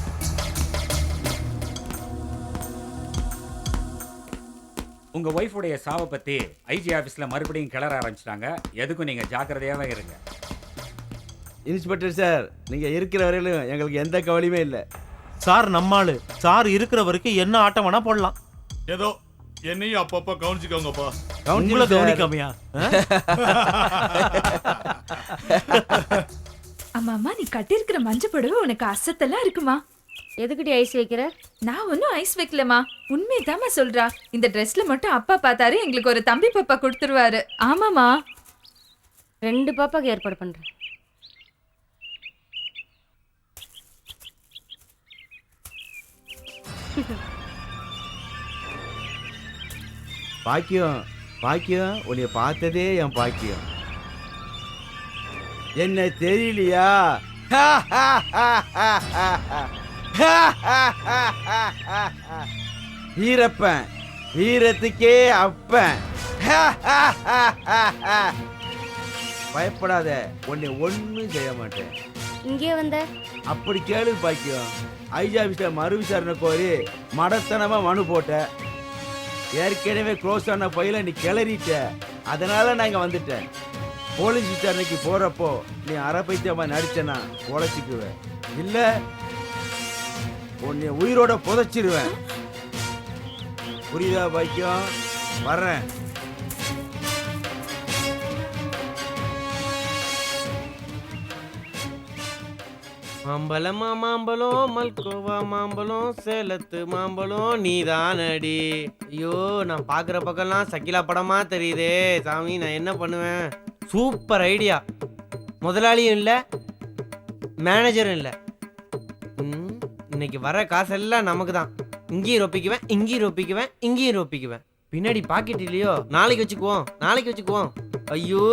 உங்கள் ஒய்ஃபுடைய சாவை பற்றி ஐஜி ஆஃபீஸில் மறுபடியும் கிளற ஆரம்பிச்சிட்டாங்க. எதுக்கும் நீங்கள் ஜாக்கிரதையாகவே இருங்க. இன்ஸ்பெக்டர் சார், நீங்க இருக்கிற வரையிலும் எங்களுக்கு எந்த கவலையுமே இல்லை. சார் நம்மாளு. சார் இருக்கிற வரைக்கும் என்ன ஆட்டம் வேணா போடலாம். ஏதோ என்னையும் அப்பப்ப கவனிச்சுக்கோங்கப்பா. உங்களை கவனிக்காமையா? அம்மா அம்மா, நீ கட்டியிருக்கிற மஞ்சள் புடவை உனக்கு அசத்தெல்லாம் இருக்குமா? எதுக்கிட்டி ஐஸ் வைக்கிற? நான் ஒன்னும் ஐஸ் வைக்கலமா, உண்மையதாம்மா சொல்றா. இந்த ட்ரெஸ்ல மட்டும் அப்பா பார்த்தாரு எங்களுக்கு ஒரு தம்பி பாப்பா கொடுத்துருவாரு. ஆமாமா, 2 பாப்பாக்கு ஏற்பாடு பண்றேன். பாக்கியம் பாக்கியம், உன்னைய பார்த்ததே என் பாக்கியம். என்ன தெரியலையா? வீரப்பன், வீரத்துக்கே அப்பன். பயப்படாத, உன்னை ஒன்னும் செய்ய மாட்டேன். இங்கே வந்த அப்படி கேளு பாக்கியம். ஐஜி ஆபீஸ்ல மறு விசாரணை கோரி மடத்தனமா மனு போட்ட. ஏற்கனவே க்ளோஸ் ஆன பையில நீ கிளறிட்ட. அதனால நான் இங்க வந்துட்டேன். போலீஸ் விசாரணைக்கு போறப்போ நீ அரைப்பைத்தியமா நடிச்சனா உழைச்சிக்குவேன், இல்ல உன்னை உயிரோட புதைச்சிருவேன். புரியுதா பாக்கியம்? வர்றேன். மாம்பழமா மாம்பழம், மல்கோவா மாம்பழம், சேலத்து மாம்பழம் நீதானடி. ஐயோ, நான் பாக்குற பக்கம்லாம் சக்கிலா படமா தெரியுதே சாமி. நான் என்ன பண்ணுவேன்? Super idea. முதலாளியும் இல்லை, மேனேஜரும் இல்லை. இன்னைக்கு வர காசெல்லாம் நமக்கு தான். இங்கேயும் ரொப்பிக்குவேன், இங்கேயும் ரொப்பிக்குவேன், இங்கேயும் ரொப்பிக்குவேன். பின்னாடி பாக்கெட் இல்லையோ, நாளைக்கு வச்சுக்குவோம், நாளைக்கு வச்சுக்குவோம். ஐயோ,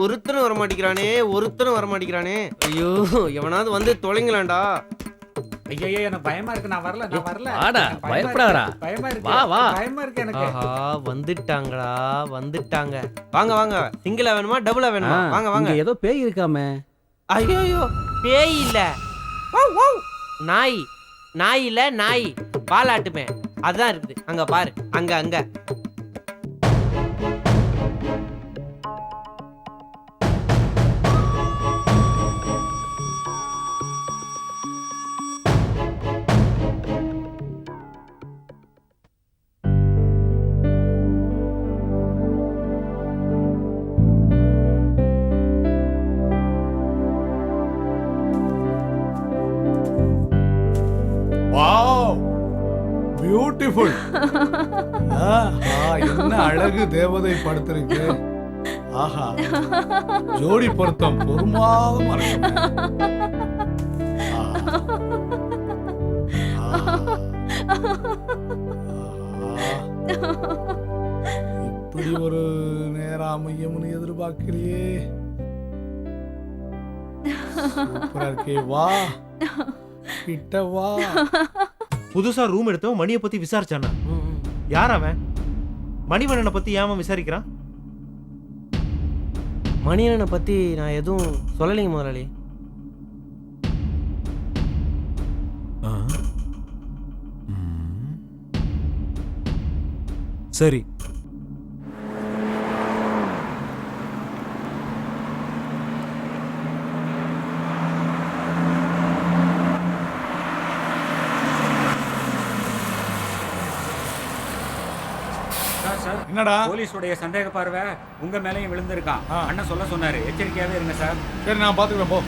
ஒருத்தனும் வரமாட்டேங்கிறானே, ஒருத்தனும் வரமாட்டேங்கிறானே. ஐயோ, எவனாவது வந்து தொலைங்களாண்டா. ஐயோ, எனக்கு பயமா இருக்கு. நான் வரல, நான் வரல. வாடா, எனக்கு பயமா பயப்படாதடா. இருக்கு, பயமா இருக்கு. வா, வா. பயமா இருக்கு எனக்கு. ஆஹா, வந்துட்டாங்களா, வந்துட்டாங்க. வாங்க வாங்க. சிங்கிளா வேணுமா, டபுளா வேணுமா? வாங்க வாங்க. ஏதோ பேய் இருக்காமே. ஐயோ, பேய் இல்ல, வௌ, வௌ. நாய். நாய் இல்ல, நாய் பாலாட்டுமே, அதான் இருக்குது. அங்க பாரு, அங்க அங்க. Wow, beautiful. என்ன அழகு தேவதை படுத்திருக்கு. ஆஹா, ஜோடி பொருத்தம் பொறுமாதமா இருக்கு. இப்படி ஒரு நேரம் அமையும்னு எதிர்பார்க்கலையே. சூப்பரா இருக்கே. வா, கிட்ட வா. புதுசா ரூம் எடுத்தவன் மணியை பத்தி விசாரிச்சானா? யார் அவன்? மணிவண்ணனை பத்தி ஏன் விசாரிக்கிறான்? மணியனை பத்தி நான் எதுவும் சொல்லலைங்க முதலாளி. சரி, சார், என்னடா? போலீஸுடைய சந்தேக பார்வை உங்க மேலேயும் விழுந்திருக்கான். அண்ணன் சொல்ல சொன்னாரு, எச்சரிக்கையாவே இருங்க சார். சரி, நான் பாத்துக்கிறேன், போ.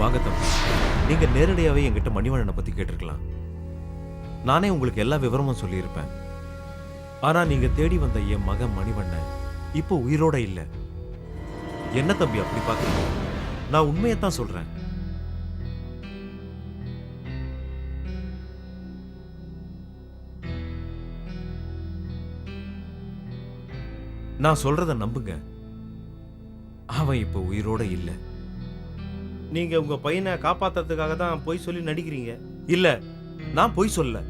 வாங்க தம்பி, நீங்க நேரடியாவே என்கிட்ட மணிவண்ணனை பத்தி கேட்டிருக்கலாம். நானே உங்களுக்கு எல்லா விவரமும் சொல்லியிருப்பேன். ஆனா நீங்க தேடி வந்த என் மகன் மணிவண்ணன் இப்போ உயிரோட இல்ல. என்ன தம்பி அப்படி பாக்குறீங்க? நான் உண்மையத்தான் சொல்றேன். நான் சொல்றத நம்புங்க. அவன் இப்போ உயிரோட இல்ல. நீங்க உங்க பையனை காப்பாத்துறதுக்காக தான் பொய் சொல்லி நடிக்கிறீங்க. இல்ல, நான் பொய் சொல்ல,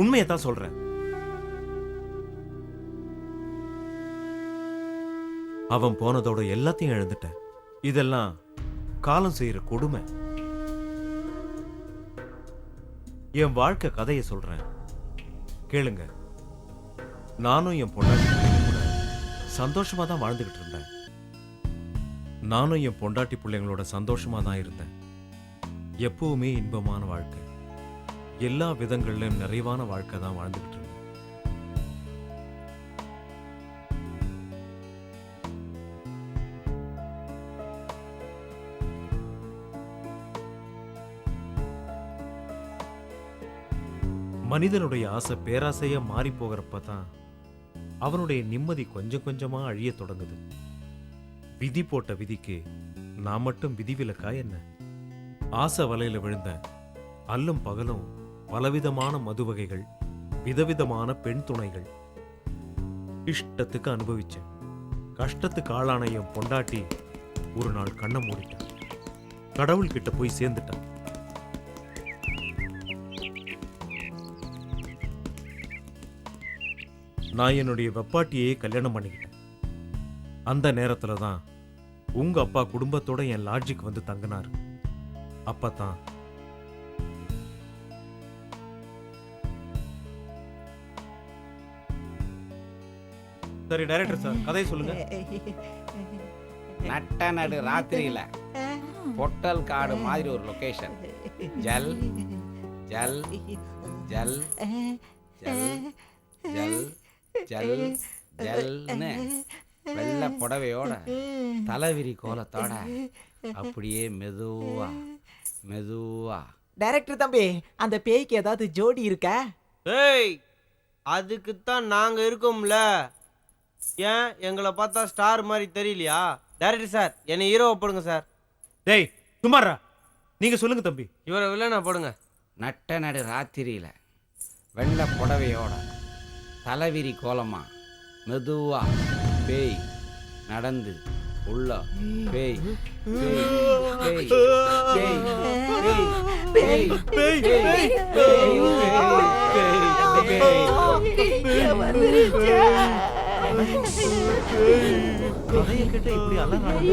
உண்மையத்தான் சொல்றேன். அவன் போனதோட எல்லாத்தையும் இழந்துட்டேன். இதெல்லாம் காலம் செய்யற கொடுமை. என் வாழ்க்கை கதையை சொல்றேன், கேளுங்க. நானும் என் பொண்டாட்டி பிள்ளைங்க கூட சந்தோஷமா தான் வாழ்ந்துகிட்டு இருந்தேன். நானும் என் பொண்டாட்டி பிள்ளைங்களோட சந்தோஷமா தான் இருந்தேன். எப்பவுமே இன்பமான வாழ்க்கை, எல்லா விதங்களிலும் நிறைவான வாழ்க்கை தான் வாழ்ந்துகிட்டு இருந்தேன். மனிதனுடைய ஆசை பேராசையா மாறி போகிறப்ப தான் அவனுடைய நிம்மதி கொஞ்சம் கொஞ்சமா அழிய தொடங்குது. விதி போட்ட விதிக்கு நான் மட்டும் விதிவிலக்கா என்ன? ஆசை வலையில விழுந்த அல்லும் பகலும் பலவிதமான மது வகைகள், விதவிதமான பெண் துணைகள் இஷ்டத்துக்கு அனுபவிச்சேன். கஷ்டத்துக்கு ஆளான என் பொண்டாட்டி ஒரு நாள் கண்ணை மூடிட்டான். கடவுள் கிட்ட போய் சேர்ந்துட்டான். நான் என்னுடைய வெப்பாட்டியே கல்யாணம் பண்ணிக்கிட்டேன். அந்த நேரத்துல தான் உங்க அப்பா குடும்பத்தோட என் லாட்ஜுக்கு வந்து தங்கினார். அப்பதான் சரி டைரக்டர் சார், கதையை சொல்லுங்க. நட்ட நடு ராத்திரியில பொட்டல் காடு மாதிரி ஒரு லொகேஷன். ஜல் ஜல் ஜல் ஜல் ஜல் ஜல் ஜல்னு வெள்ளை புடவையோட தலைவிரி கோலத்தோட அப்படியே மெதுவா மெதுவா. டைரக்டர் தம்பி, அந்த பேய்க்கு ஏதாவது ஜோடி இருக்கா? ஏய், அதுக்குத்தான் நாங்க இருக்கோம்ல. ஏன் எங்களை பார்த்தா ஸ்டார் மாதிரி தெரியலையா? டைரக்டர் சார், என்னை ஹீரோவை போடுங்க சார். டேய் சுமாரா, நீங்க சொல்லுங்க தம்பி. இவரை வில்லனா போடுங்க. நட்ட நடு ராத்திரியில வெள்ளை புடவையோட தலைவிரி கோலமா மெதுவா பேய் நடந்து உள்ள பேய் பேய் பேய் பேய் பேய் பேய் கதையை கேட்ட இப்படி அலறாங்க.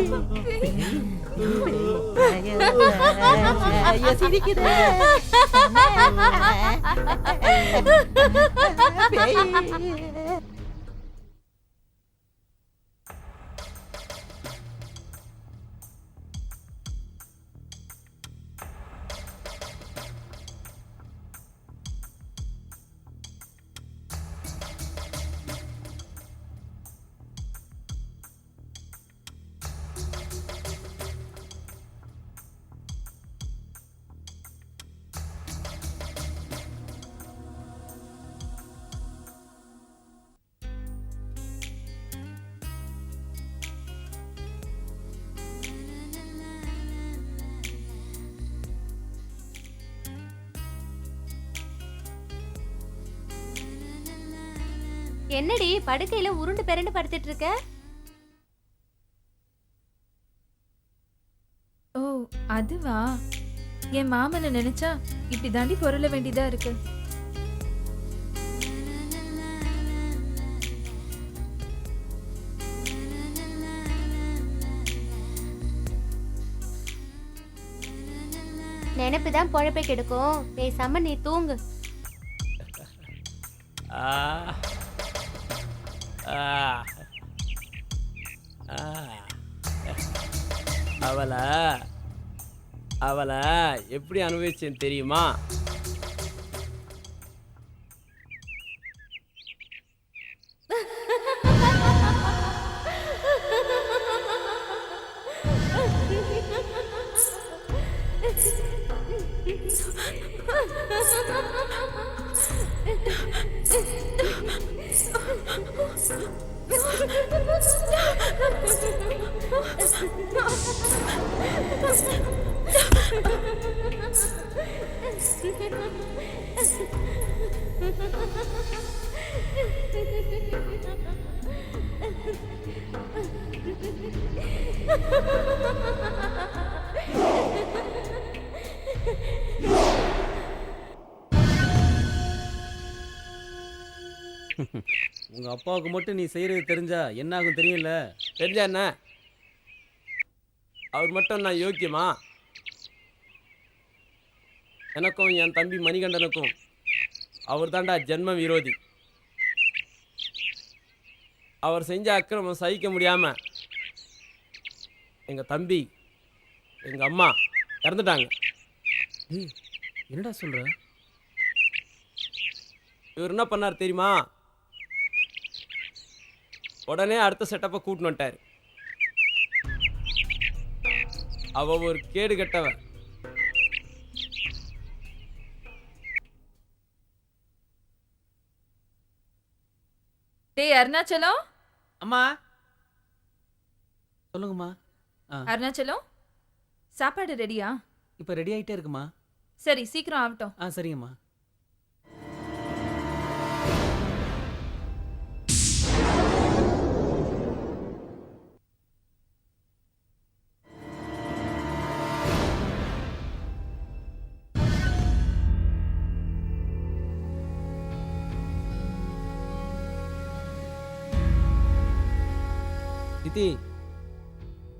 என்னடி படுக்கையில உருண்டு பெரண்டு படுத்துட்டு இருக்க? ஓ அதுவா, என் மாமனை நினைச்சா இப்படி தாண்டி பொருள வேண்டியதா இருக்கு. நினைப்பு தான் பொழப்பை கெடுக்கும். பேசாம நீ தூங்கு. அவளை எப்படி அனுபவிச்சேன் தெரியுமா? உங்க அப்பாவுக்கு மட்டும் நீ செய்யறது தெரிஞ்சா என்ன ஆகும் தெரியும்ல? தெரிஞ்சா என்ன? அவர் மட்டும் நான் யோக்கியமா? எனக்கும் என் தம்பி மணிகண்டனுக்கும் அவர் தாண்டா ஜென்ம விரோதி. அவர் செஞ்ச அக்கிரமம் சகிக்க முடியாம எங்க தம்பி எங்க அம்மா இறந்துட்டாங்க. என்னடா சொல்ற? இவர் என்ன பண்ணார் தெரியுமா? உடனே அடுத்த செட்டப்பை கூட்டின்னு வந்துட்டார். அவ ஒரு கேடு கெட்டவன். டேய் அருணாச்சலம். அம்மா சொல்லுங்கம்மா. அருணாச்சலம், சாப்பாடு ரெடியா? இப்போ ரெடி ஆயிட்டே இருக்குமா? சரி சீக்கிரம் ஆகட்டும். சரிங்கம்மா. சித்தி,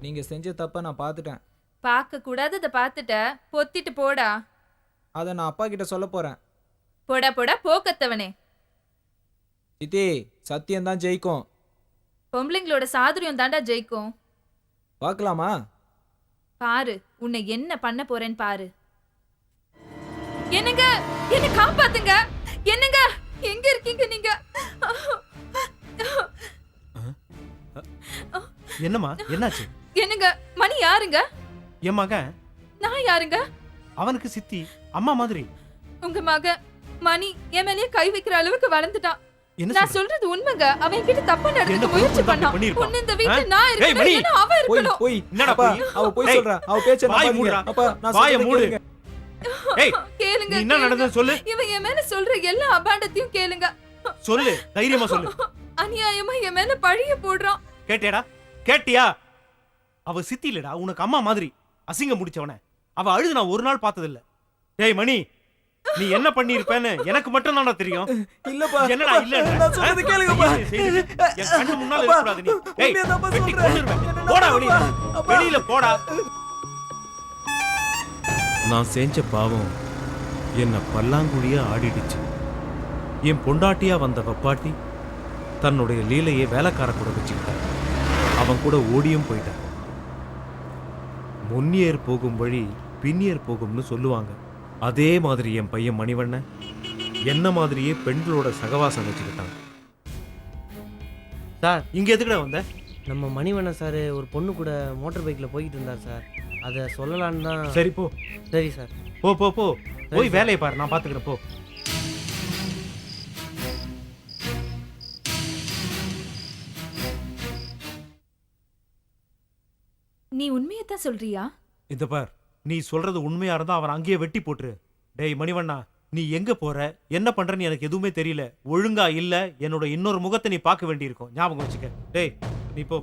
நீங்க செஞ்ச தப்ப நான் பார்த்துட்டேன். பார்க்க கூடாதத பார்த்துட்ட, பொத்திட்டு போடா. அதை நான் அப்பா கிட்ட சொல்ல போறேன். போடா போடா போக்கத்தவனே. சித்தி, சத்தியம் தான் ஜெயிக்கும். பொம்பளைங்களோட சாதுரியம் தாண்டா ஜெயிக்கும். பார்க்கலாமா? பாரு உன்னை என்ன பண்ண போறேன்னு பாரு. என்னங்க, என்ன காப்பாத்துங்க. என்னங்க, எங்க இருக்கீங்க நீங்க? என்னம்மா, என்னாச்சு? என்னங்க, மணி யாருங்க? என் மகன். நான் யாருங்க? அவனுக்கு சித்தி, அம்மா மாதிரி. உங்க மகன் மணி என் மேலயே கை வைக்கிற அளவுக்கு வளர்ந்துட்டான். என்ன நான் சொல்றது உண்மைங்க. அவன் கிட்ட தப்பா நடந்துக்க முயற்சி பண்ணான். பொண்ணு இந்த வீட்ல நான் இருக்கணும், ஏன்னா அவ இருக்கணும். போய் என்னடா போய்? அவ போய் சொல்றா. அவ பேச்ச நம்பாதீங்க. அப்பா நான் வாயை மூடு. ஏய், கேளுங்க. நீ என்ன நடந்தது சொல்லு. இவன் என் மேல சொல்ற எல்லா அபாண்டத்தையும் கேளுங்க. சொல்லு, தைரியமா சொல்லு. அநியாயமா என் மேல பழிய போடுறான். கேட்டியாடா? கேட்டியா? அவ சித்தி இல்லடா, உனக்கு அம்மா மாதிரி. அசிங்கம் முடிச்சவன. அவ அழுது நான் ஒரு நாள் பார்த்ததில்ல. டேய் மணி, நீ என்ன பண்ணிருப்பேன்னு எனக்கு மட்டும் தான்டா தெரியும். இல்லப்பா. என்னடா இல்ல? நான் சொல்றது கேளுங்கப்பா. என் கண்ணு முன்னால இருக்க கூடாது நீ. ஏய், வெட்டி கொன்னுருவேன். போடா வெளிய. வெளியில போடா. நான் செஞ்ச பாவம் என்ன பல்லாங்குழியா ஆடிடுச்சு. என் பொண்டாட்டியா வந்த வப்பாட்டி தன்னுடைய லீலையை வேலைக்கார கூட வச்சுக்கிட்டான். அவன் கூட ஓடியும் போயிட்டான். முன்னியர் போகும் வழி பின்னியர் போகும்னு சொல்லுவாங்க. அதே மாதிரி என் பையன் மணிவண்ணன் என்ன மாதிரியே பெண்களோட சகவாசம் வச்சுக்கிட்டான். சார், இங்க எதுக்குடா வந்த? நம்ம மணிவண்ணன் சார் ஒரு பொண்ணு கூட மோட்டார் பைக்கில் போய்கிட்டு இருந்தார் சார். அதை சொல்லலான்னு தான். சரி போ. சரி சார். போ போ போ. போய் வேலையை பாரு, நான் பார்த்துக்கிறேன். போ. நீ உண்மையத்தான் சொல்றியா? இந்த பார், நீ சொல்றது உண்மையா இருந்தா அவன் அங்கேயே வெட்டி போட்டுரு. டேய் மணிவண்ணா, நீ எங்க போற என்ன பண்றன்னு எனக்கு எதுவுமே தெரியல. ஒழுங்கா இல்ல என்னோட இன்னொரு முகத்தை நீ பார்க்க வேண்டியிருக்கும். ஞாபகம் வச்சுக்க. டேய் நீ போ.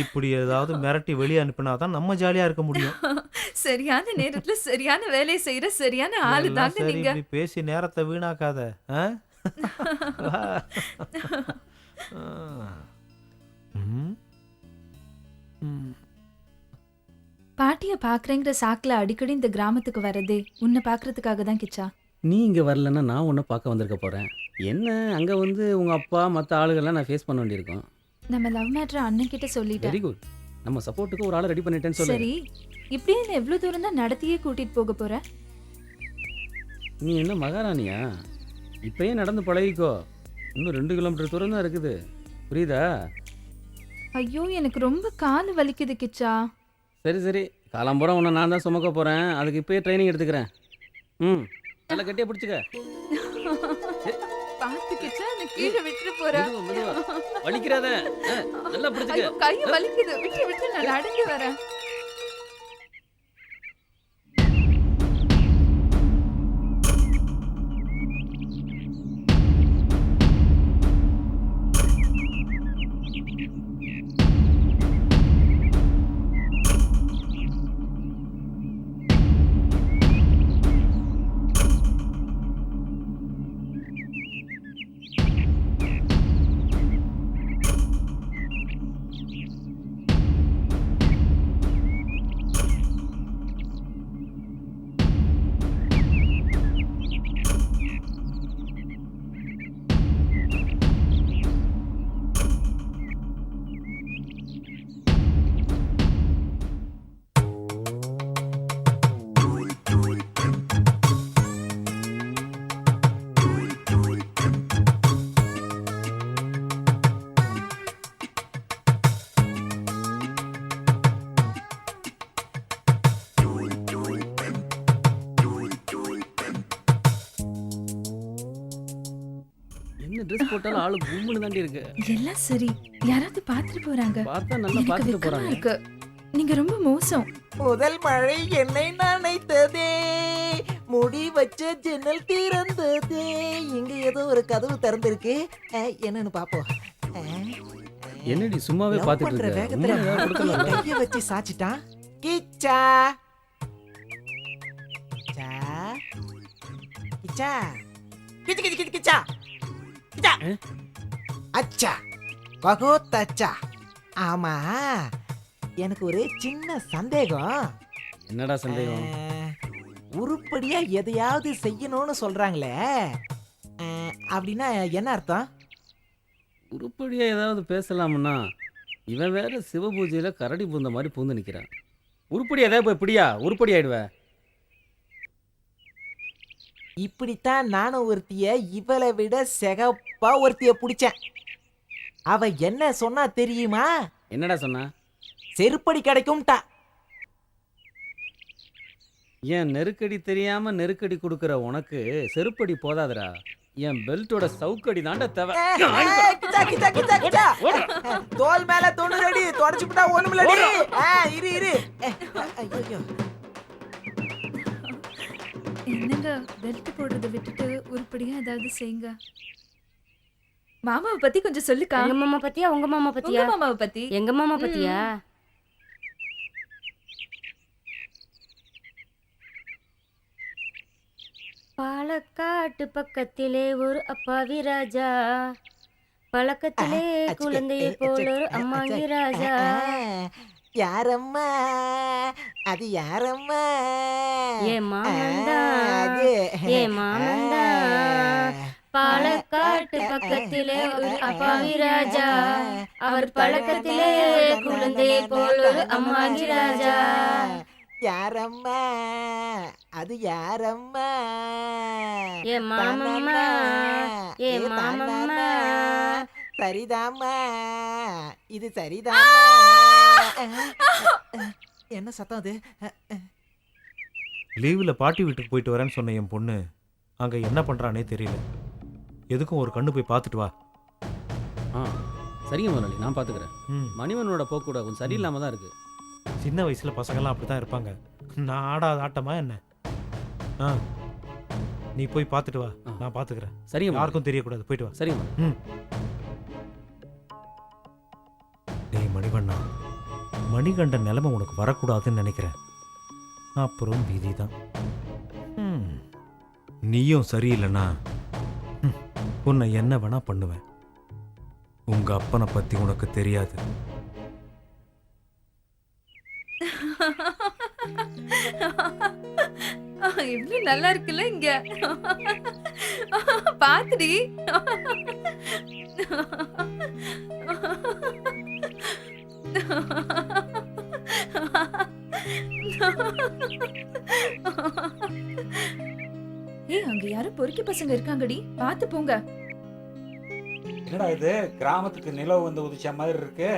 இப்படி ஏதாவது மிரட்டி வெளியே அனுப்பினாதான் நம்ம ஜாலியா இருக்க முடியும். சரியான நேரத்துல சரியான வேலையை செய்யற சரியான ஆளு எல்லாம் தாங்க சரி, நீங்க. இப்படி பேசி நேரத்தை வீணாக்காத. ஆ? ம். ம். பாட்டிய பாக்குறேங்கிற சாக்குல அடிக்கடி இந்த கிராமத்துக்கு வரதே உன்னை பாக்குறதுக்காக தான் கிச்சா. நீ இங்கே வரலன்னா நான் உன்னை பார்க்க வந்திருக்க போகிறேன். என்ன அங்கே வந்து உங்கள் அப்பா மற்ற ஆளுகள்லாம் நான் ஃபேஸ் பண்ண வேண்டியிருக்கோம். நம்ம லவ் மேட்டர் அண்ணன் கிட்ட சொல்லிட்டேன். Very good. நம்ம சப்போர்ட்டுக்கு ஒரு ஆளை ரெடி பண்ணிட்டேன்னு சொல்லு. சரி, இப்படியே என்ன எவ்வளவு தூரம் தான் நடத்தியே கூட்டிட்டு போக போற? நீ என்ன மகாராணியா? இப்பயே நடந்து பழகிக்கோ. இன்னும் 2 கிலோமீட்டர் தூரம் தான் இருக்குது. புரியுதா? ஐயோ, எனக்கு ரொம்ப கால் வலிக்குது கிச்சா. சரி சரி, காலம்புறம் உன்னை நான் தான் சுமக்க போகிறேன். அதுக்கு இப்பயே ட்ரைனிங் எடுத்துக்கிறேன். ம், நல்லா கட்டியாக பிடிச்சிக்க. பாத்து கிச்சா, நான் கீழே விட்டுட்டு போறேன். மெதுவா, வலிக்கிறாத. நல்லா பிடிச்சிக்க. ஐயோ, கை வலிக்குது. விட்டு விட்டு நான் நடந்து வரேன். என்ன ட்ரெஸ் போட்டாலும் ஆளு கும்முன்னு தாண்டி இருக்கு. எல்லாம் சரி, யாராவது பாத்துட்டு போறாங்க. பார்த்தா நல்லா எனக்கு பார்த்துட்டு வெக்கமா போறாங்க. இருக்கு. நீங்க ரொம்ப மோசம். முதல் மழை என்னை நனைத்ததே, முடி வச்ச ஜன்னல் திறந்ததே. இங்க ஏதோ ஒரு கதவு திறந்திருக்கு. என்னன்னு பாப்போம். என்னடி சும்மாவே Love பார்த்துட்டு பண்ற இருக்க? வேகத்துல உண்மையா ஏதாவது கொடுக்கலாம்ல? கைய வச்சு சாச்சிட்டான். கிச்சா கிச்சா கிச்சா கிச்சு கிச்சு கிச்சு கிச்சா கிச்சா. அச்சா, பகோத் அச்சா. ஆமா, எனக்கு ஒரு சின்ன சந்தேகம். என்னடா சந்தேகம்? உருப்படியா எதையாவது செய்யணும்னு சொல்றாங்களே, அப்படின்னா என்ன அர்த்தம்? உருப்படியா ஏதாவது பேசலாம்னா இவன் வேற சிவபூஜையில கரடி பூந்த மாதிரி பூந்து நிக்கிறான். உருப்படி ஏதாவது போய் பிடியா, உருப்படி ஆயிடுவ. இப்படித்தான் நானும் ஒருத்திய இவளை விட செகப்பா ஒருத்திய பிடிச்சேன். அவ என்ன சொன்னா தெரியுமா? என்னடா சொன்னா? செருப்படி கிடைக்கும்ட்டா. என் நெருக்கடி தெரியாம நெருக்கடி கொடுக்கிற உனக்கு செருப்படி போதாதுடா. என் பெல்ட்டோட சவுக்கடி தாண்ட தேவை. கிச்சா, கிச்சா, கிச்சா, கிச்சா. தோல் மேல 90 அடி தொடச்சு விட்டா ஒண்ணுமில்லடி. இரு இரு. ஐயோ, என்னங்க பெல்ட் போடுறத விட்டுட்டு உருப்படியா ஏதாவது செய்யுங்க. மாமாவை பத்தி கொஞ்சம் சொல்லுக்கா. எங்க மாமா பத்தியா உங்க மாமா பத்தியா? உங்க மாமாவை பத்தி. எங்க மாமா பத்தியா? பாலக்காட்டு பக்கத்திலே ஒரு அப்பாவி ராஜா, பழக்கத்திலே குழந்தையை போல ஒரு அம்மாங்கி ராஜா. யாரம்மா அது? யாரம்மா? ஏ மாமந்தா, ஏ மாமந்தா, பாலக்காட்டு பக்கத்திலே ஒரு அப்பாவி ராஜா, அவர் பழக்கத்திலே குழந்தையை போல ஒரு அம்மாங்கி ராஜா. யாரம்மா அது? யாரம்மா? ஏ மாமம்மா, ஏ மாமம்மா. சரிதாம்மா, இது சரிதாம்மா. என்ன சத்தம் அது? லீவில் பாட்டி வீட்டுக்கு போயிட்டு வரேன்னு சொன்ன என் பொண்ணு அங்கே என்ன பண்ணுறானே தெரியல. எதுக்கும் ஒரு கண்ணு போய் பார்த்துட்டு வா. சரிங்க முதலாளி, நான் பார்த்துக்கிறேன். ம். மணிவண்ணனோட போக்கு கூட கொஞ்சம் சரியில்லாம தான் இருக்கு. சின்ன வயசுல பசங்கெல்லாம் அப்படித்தான் இருப்பாங்க. நான் ஆடாத ஆட்டமா என்ன? ஆ, நீ போய் பார்த்துட்டு வா, நான் பார்த்துக்கிறேன். சரிங்க முதலாளி. யாருக்கும் தெரியக்கூடாது, போயிட்டு வா. சரிங்க முதலாளி. ம். டேய் மணிவண்ணா, மணிகண்டன் நிலைமை உனக்கு வரக்கூடாதுன்னு நினைக்கிறேன். அப்புறம் விதி தான். நீயும் சரியில்லைன்னா உன்னை என்ன வேணா பண்ணுவேன். உங்க அப்பனை பத்தி உனக்கு தெரியாது. எவ்வளவு நல்லா இருக்குல்ல இங்க. பாத்துடி. ஏய், அங்க யாரும் பொறுக்கி பசங்க இருக்காங்கடி, பாத்து போங்க. என்னடா இது கிராமத்துக்கு நிலவு வந்து உதிச்ச மாதிரி இருக்கு.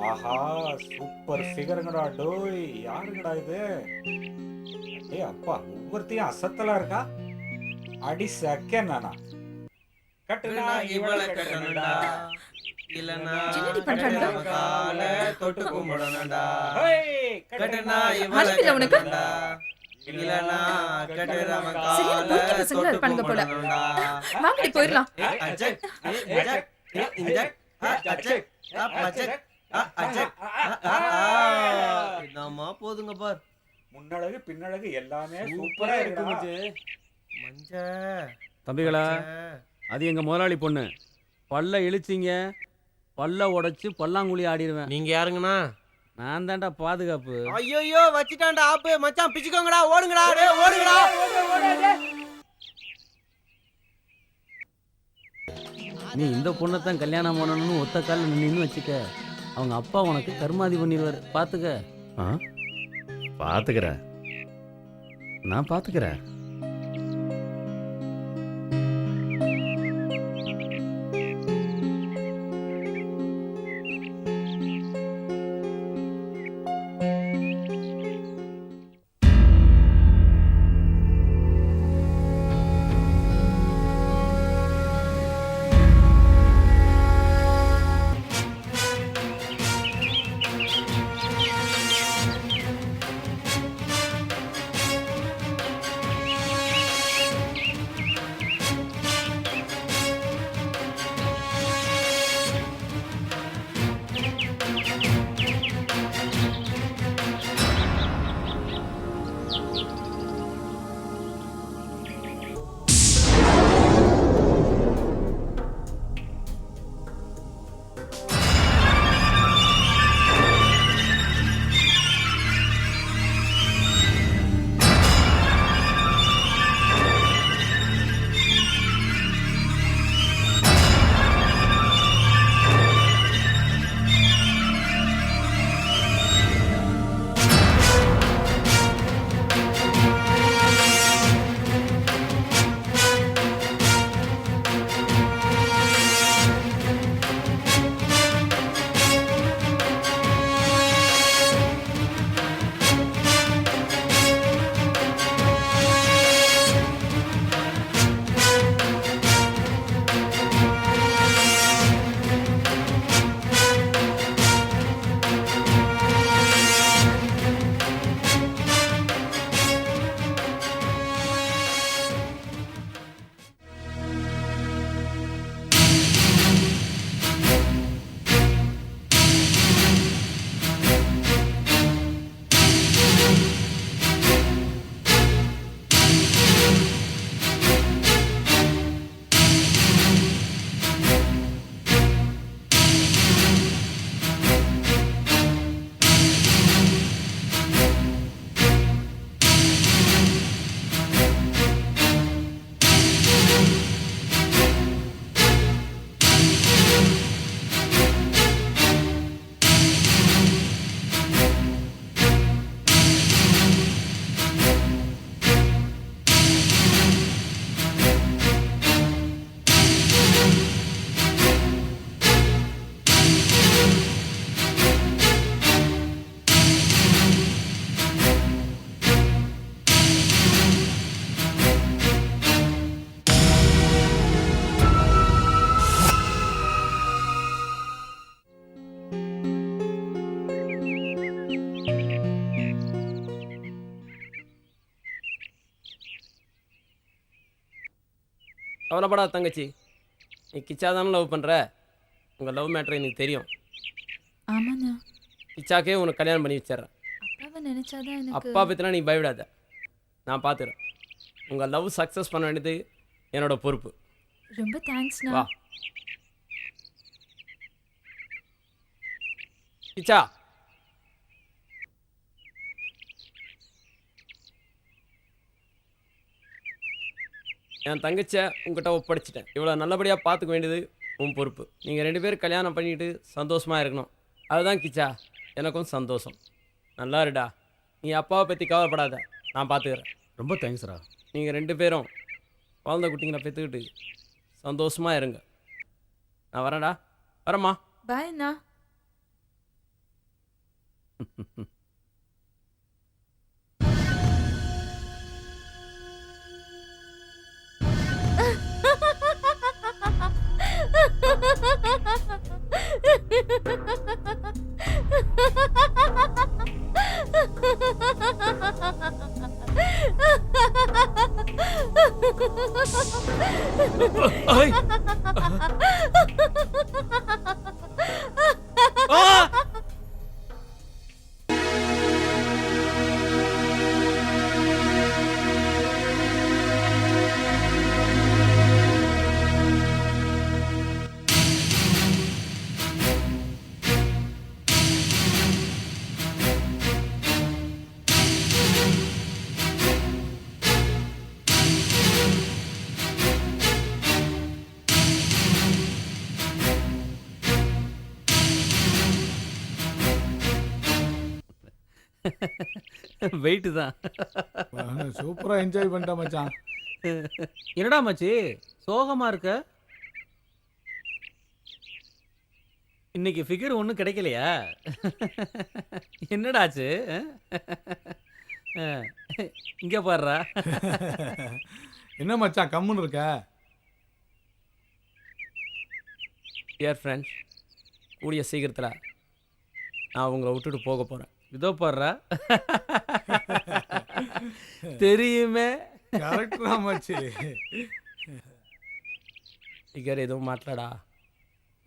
ஆஹா, சூப்பர் ஃபிகருங்கடா. டோய், யாருங்கடா இது? ஏய் அப்பா, ஒவ்வொருத்தையும் அசத்தலா இருக்கா. அடி செகண்ட் நானா கட்டுனா இவள கட்டணும்டா, இல்லனா என்னடி பண்றாங்க? கால தொட்டு கும்பிடணும்டா. ஹேய், கட்டுனா இவள அறிவில்லை உனக்கு? கட்டணும்டா, இல்லனா கட்டுறவன் சரியான கால பொறுக்கி பசங்களா தொட்டு இருப்பானுங்க போல. கும்பிடணும்டா. வாங்கடி போயிடலாம். அஜக், அஜக், இஞ்சக், அஜக், அஜக், அஜக். இதாம்மா போதுங்க பார். முன்னழகு பின்னழகு எல்லாமே சூப்பரா இருக்கு மச்சி. மஞ்ச தம்பிகளா, அது எங்க முதலாளி பொண்ணு. பல்ல இழிச்சிங்க, பல்ல உடைச்சு பல்லாங்குழி ஆடிடுவேன். நீங்க யாருங்கண்ணா? நான் தான்டா பாதுகாப்பு. ஐயோ வச்சிட்டான்டா ஆப்பு. மச்சான் பிச்சுக்கோங்கடா, ஓடுங்கடா, டேய் ஓடுங்கடா. நீ இந்த பொண்ணை தான் கல்யாணம் பண்ணணும்னு ஒத்த காலில் நின்னு வச்சுக்க, அவங்க அப்பா உனக்கு கர்மாதி பண்ணிடுவார். பார்த்துக்க. ஆ, பார்த்துக்கிறேன், நான் பார்த்துக்கிறேன். கவலைப்படாத தங்கச்சி. நீ கிச்சா தானே லவ் பண்ணுற. உங்கள் லவ் மேட்ரு எனக்கு தெரியும். ஆமாண்ணா. கிச்சாக்கே உனக்கு கல்யாணம் பண்ணி வச்சிட்றேன். அப்பாவை நினைச்சாதான் எனக்கு. அப்பா பற்றினா நீ பயப்படாத, நான் பார்த்துக்கிறேன். உங்கள் லவ் சக்ஸஸ் பண்ண வேண்டியது என்னோட பொறுப்பு. ரொம்ப தேங்க்ஸ்ண்ணா. வா கிச்சா. என் தங்கச்சியை உங்ககிட்ட ஒப்படைச்சிட்டேன். இவ்வளோ நல்லபடியாக பார்த்துக்க வேண்டியது உன் பொறுப்பு. நீங்கள் 2 பேரும் கல்யாணம் பண்ணிட்டு சந்தோஷமாக இருக்கணும். அதுதான் கிச்சா எனக்கும் சந்தோஷம். நல்லா இருடா. நீ அப்பாவை பற்றி கவலைப்படாத, நான் பார்த்துக்கிறேன். ரொம்ப தேங்க்ஸ்ரா. நீங்கள் 2 பேரும் குழந்தை குட்டிங்களை பெற்றுக்கிட்டு சந்தோஷமாக இருங்க. நான் வரேன்டா. வரேம்மா. பாய் அண்ணா. வெயிட்டு தான். சூப்பரா என்ஜாய் பண்ணிட்டேன் மச்சான். என்னடா மச்சி சோகமா இருக்க? இன்னைக்கு ஃபிகர் ஒன்றும் கிடைக்கலையா? என்னடாச்சு? இங்க பாருடா. என்ன மச்சான் கம்முன்னு இருக்க? டியர் ஃப்ரெண்ட்ஸ், கூடிய சீக்கிரத்தில் நான் உங்களை விட்டுட்டு போக போகிறேன். இதோ பாருடா. தெரியுமே. கரெக்டா மச்சி. ஃபிகர் எதுவும் மாட்டலடா,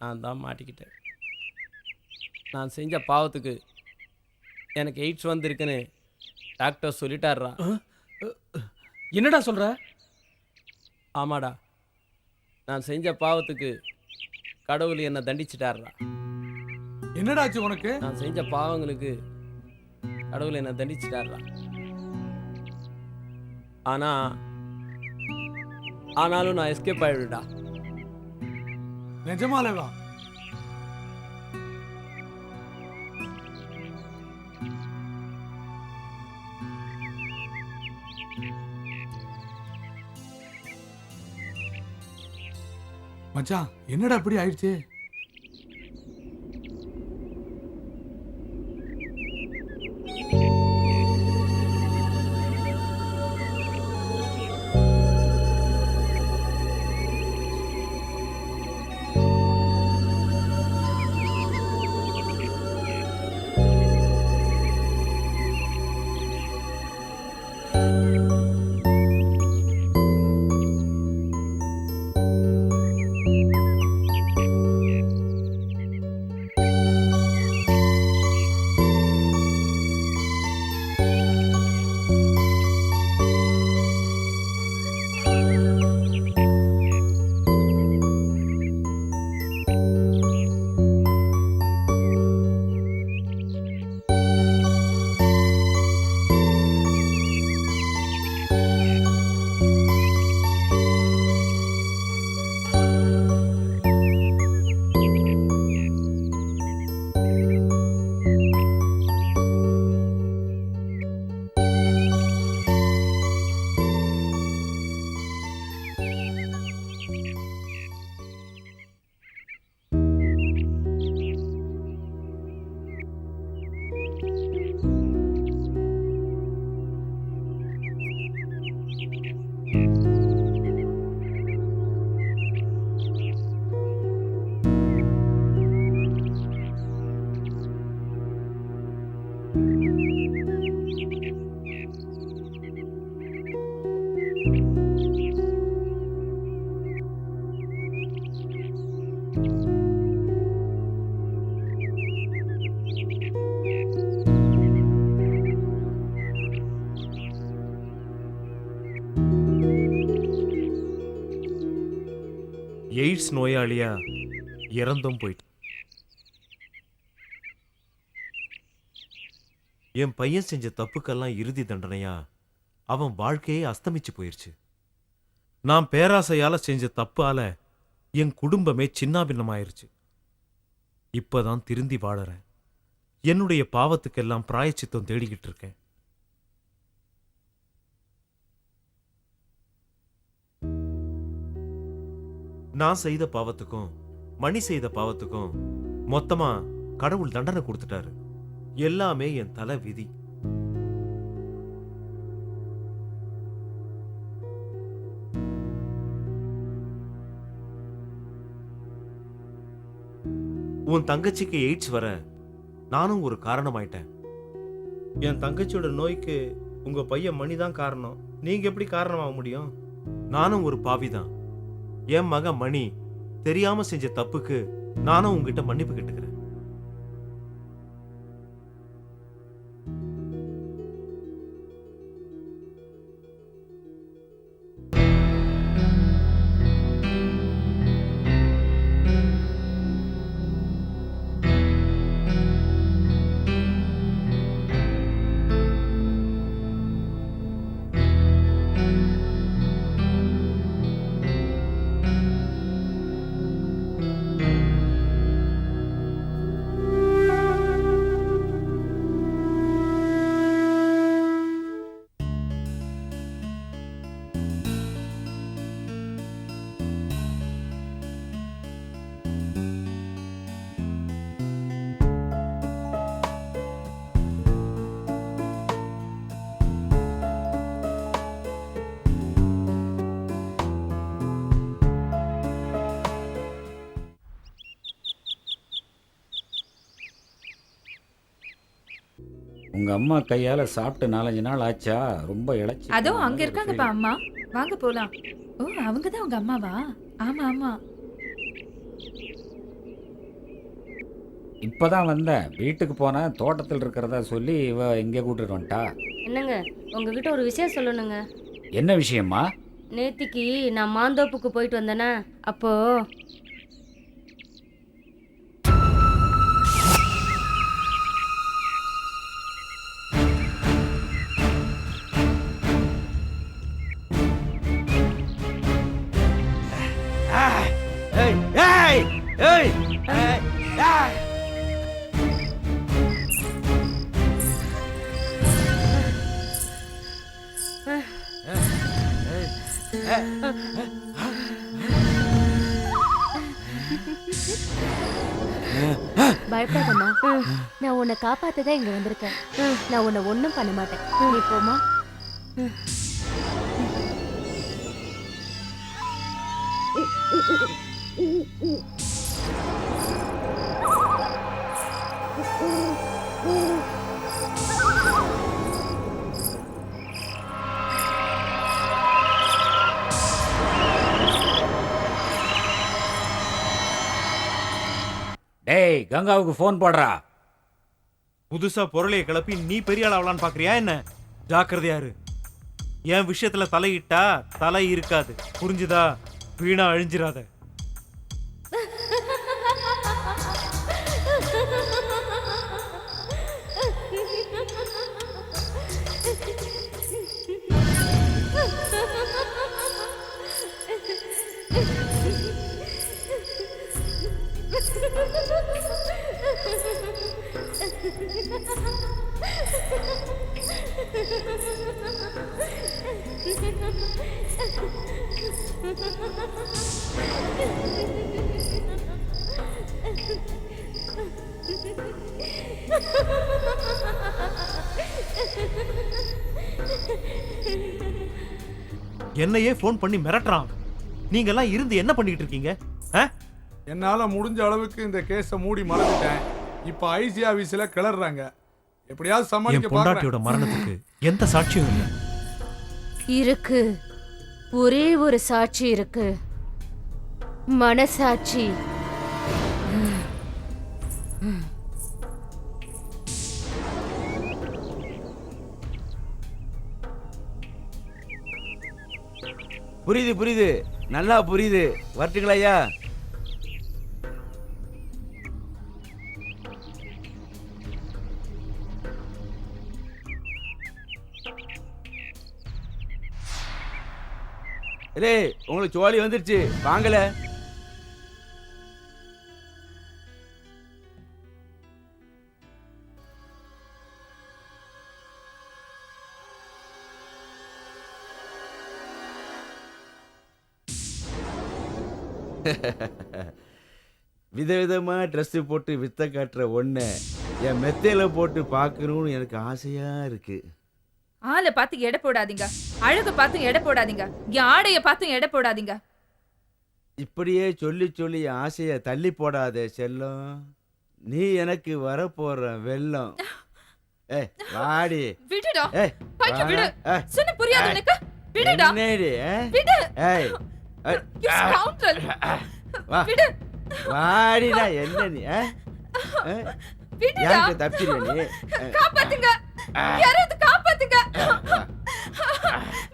நான் தான் மாட்டிக்கிட்டேன். நான் செஞ்ச பாவத்துக்கு எனக்கு எய்ட்ஸ் வந்திருக்குன்னு டாக்டர் சொல்லிட்டாருடா. என்னடா சொல்ற? ஆமாடா, நான் செஞ்ச பாவத்துக்கு கடவுள் என்னை தண்டிச்சிட்டாருடா. என்னடாச்சு உனக்கு? நான் செஞ்ச பாவங்களுக்கு கடவுள் என்னை தண்டிச்சிட்டாருடா. ஆனாலும் நான் எஸ்கேப் ஆயிடுடா. நிஜமாலேவா? மச்சான் என்னடா இப்படி ஆயிடுச்சு? எய்ட்ஸ் நோயாளியா இறந்தும் போயிட்டு. என் பையன் செஞ்ச தப்புக்கெல்லாம் இறுதி தண்டனையா அவன் வாழ்க்கையே அஸ்தமிச்சு போயிருச்சு. நான் பேராசையால செஞ்ச தப்பால என் குடும்பமே சின்னாபின்னமாயிருச்சு. இப்பதான் திருந்தி வாழறேன். என்னுடைய பாவத்துக்கெல்லாம் பிராயச்சித்தம் தேடிக்கிட்டு இருக்கேன். நான் செய்த பாவத்துக்கும் மணி செய்த பாவத்துக்கும் மொத்தமா கடவுள் தண்டனை கொடுத்துட்டாரு. எல்லாமே என் தலை விதி. உன் தங்கச்சிக்கு எய்ட்ஸ் வர நானும் ஒரு காரணமாயிட்டேன். என் தங்கச்சியோட நோய்க்கு உங்க பையன் மணி தான் காரணம். நீங்க எப்படி காரணமாக முடியும்? நானும் ஒரு பாவிதான். என் மகன் மணி தெரியாம செஞ்ச தப்புக்கு நானும் உங்ககிட்ட மன்னிப்பு கேட்டுக்கிறேன். உங்க அம்மா கையால சாப்பிட்டு 4-5 நாள் ஆச்சா? ரொம்ப இழைச்சி. அதோ அங்க இருக்காங்கப்பா அம்மா, வாங்க போலாம். ஓ, அவங்க தான் உங்க அம்மாவா? ஆமா ஆமா. இப்பதான் வந்தேன். வீட்டுக்கு போனேன், தோட்டத்தில் இருக்கிறதா சொல்லி இவ இங்கே கூட்டிட்டு வந்துட்டா. என்னங்க, உங்ககிட்ட ஒரு விஷயம் சொல்லணுங்க. என்ன விஷயமா? நேத்திக்கு நான் மாந்தோப்புக்கு போயிட்டு வந்தேனா, அப்போ பயப்படாதம்மா, நான் உன்னை காப்பாத்ததான் இங்க வந்திருக்கேன். நான் உன்னை ஒண்ணும் பண்ண மாட்டேன். நீ போமா. டேய், கங்காவுக்கு ஃபோன் போடுறா. புதுசா பொருளையை கிளப்பி நீ பெரிய ஆள் ஆகலான்னு பாக்குறியா என்ன? ஜாக்கிரதையா இரு. என் விஷயத்துல தலையிட்டா தலை இருக்காது, புரிஞ்சுதா? வீணா அழிஞ்சிராத. என்னையே போன் பண்ணி மிரட்டுறான். நீங்க எல்லாம் இருந்து என்ன பண்ணிட்டு இருக்கீங்க? என்னால முடிஞ்ச அளவுக்கு இந்த கேஸை மூடி மறந்துட்டேன். இப்ப ஐசி ஆபீஸ்ல கிளறாங்க. எப்படியாவது சமாளிக்க என் பொண்டாட்டியோட மரணத்துக்கு எந்த சாட்சியும் இல்லை. இருக்கு, ஒரே ஒரு சாட்சி இருக்கு. மனசாட்சி. புரியுது புரியுது. நல்லா புரியுது. வரட்டுங்களா ஐயா? டேய் உங்களுக்கு சோழி வந்துருச்சு, வாங்கல. விதவிதமா ட்ரெஸ் போட்டு வித்த காட்டுற ஒன்றை என் மெத்தையில போட்டு பார்க்கணும்னு எனக்கு ஆசையா இருக்கு. ஆளை பார்த்து எடை போடாதீங்க, அழக பார்த்து எடை போடாதீங்க, என் ஆடைய பார்த்து எடை போடாதீங்க. இப்படியே சொல்லி சொல்லி ஆசைய தள்ளி போடாதே செல்லம். நீ எனக்கு வரப்போற வெள்ளம். ஏய் வாடி. விடுடா. ஏய் பைக்க விடு. சொன்ன புரியாது உனக்கு? விடுடா. என்னடி? விடு. ஏய் You scoundrel. வா. விடு. வாடிடா. என்ன நீ? விடுடா. யாருக்கு தப்பிச்சிரு நீ? காப்பாத்துங்க. யாராவது காப்பாத்துங்க.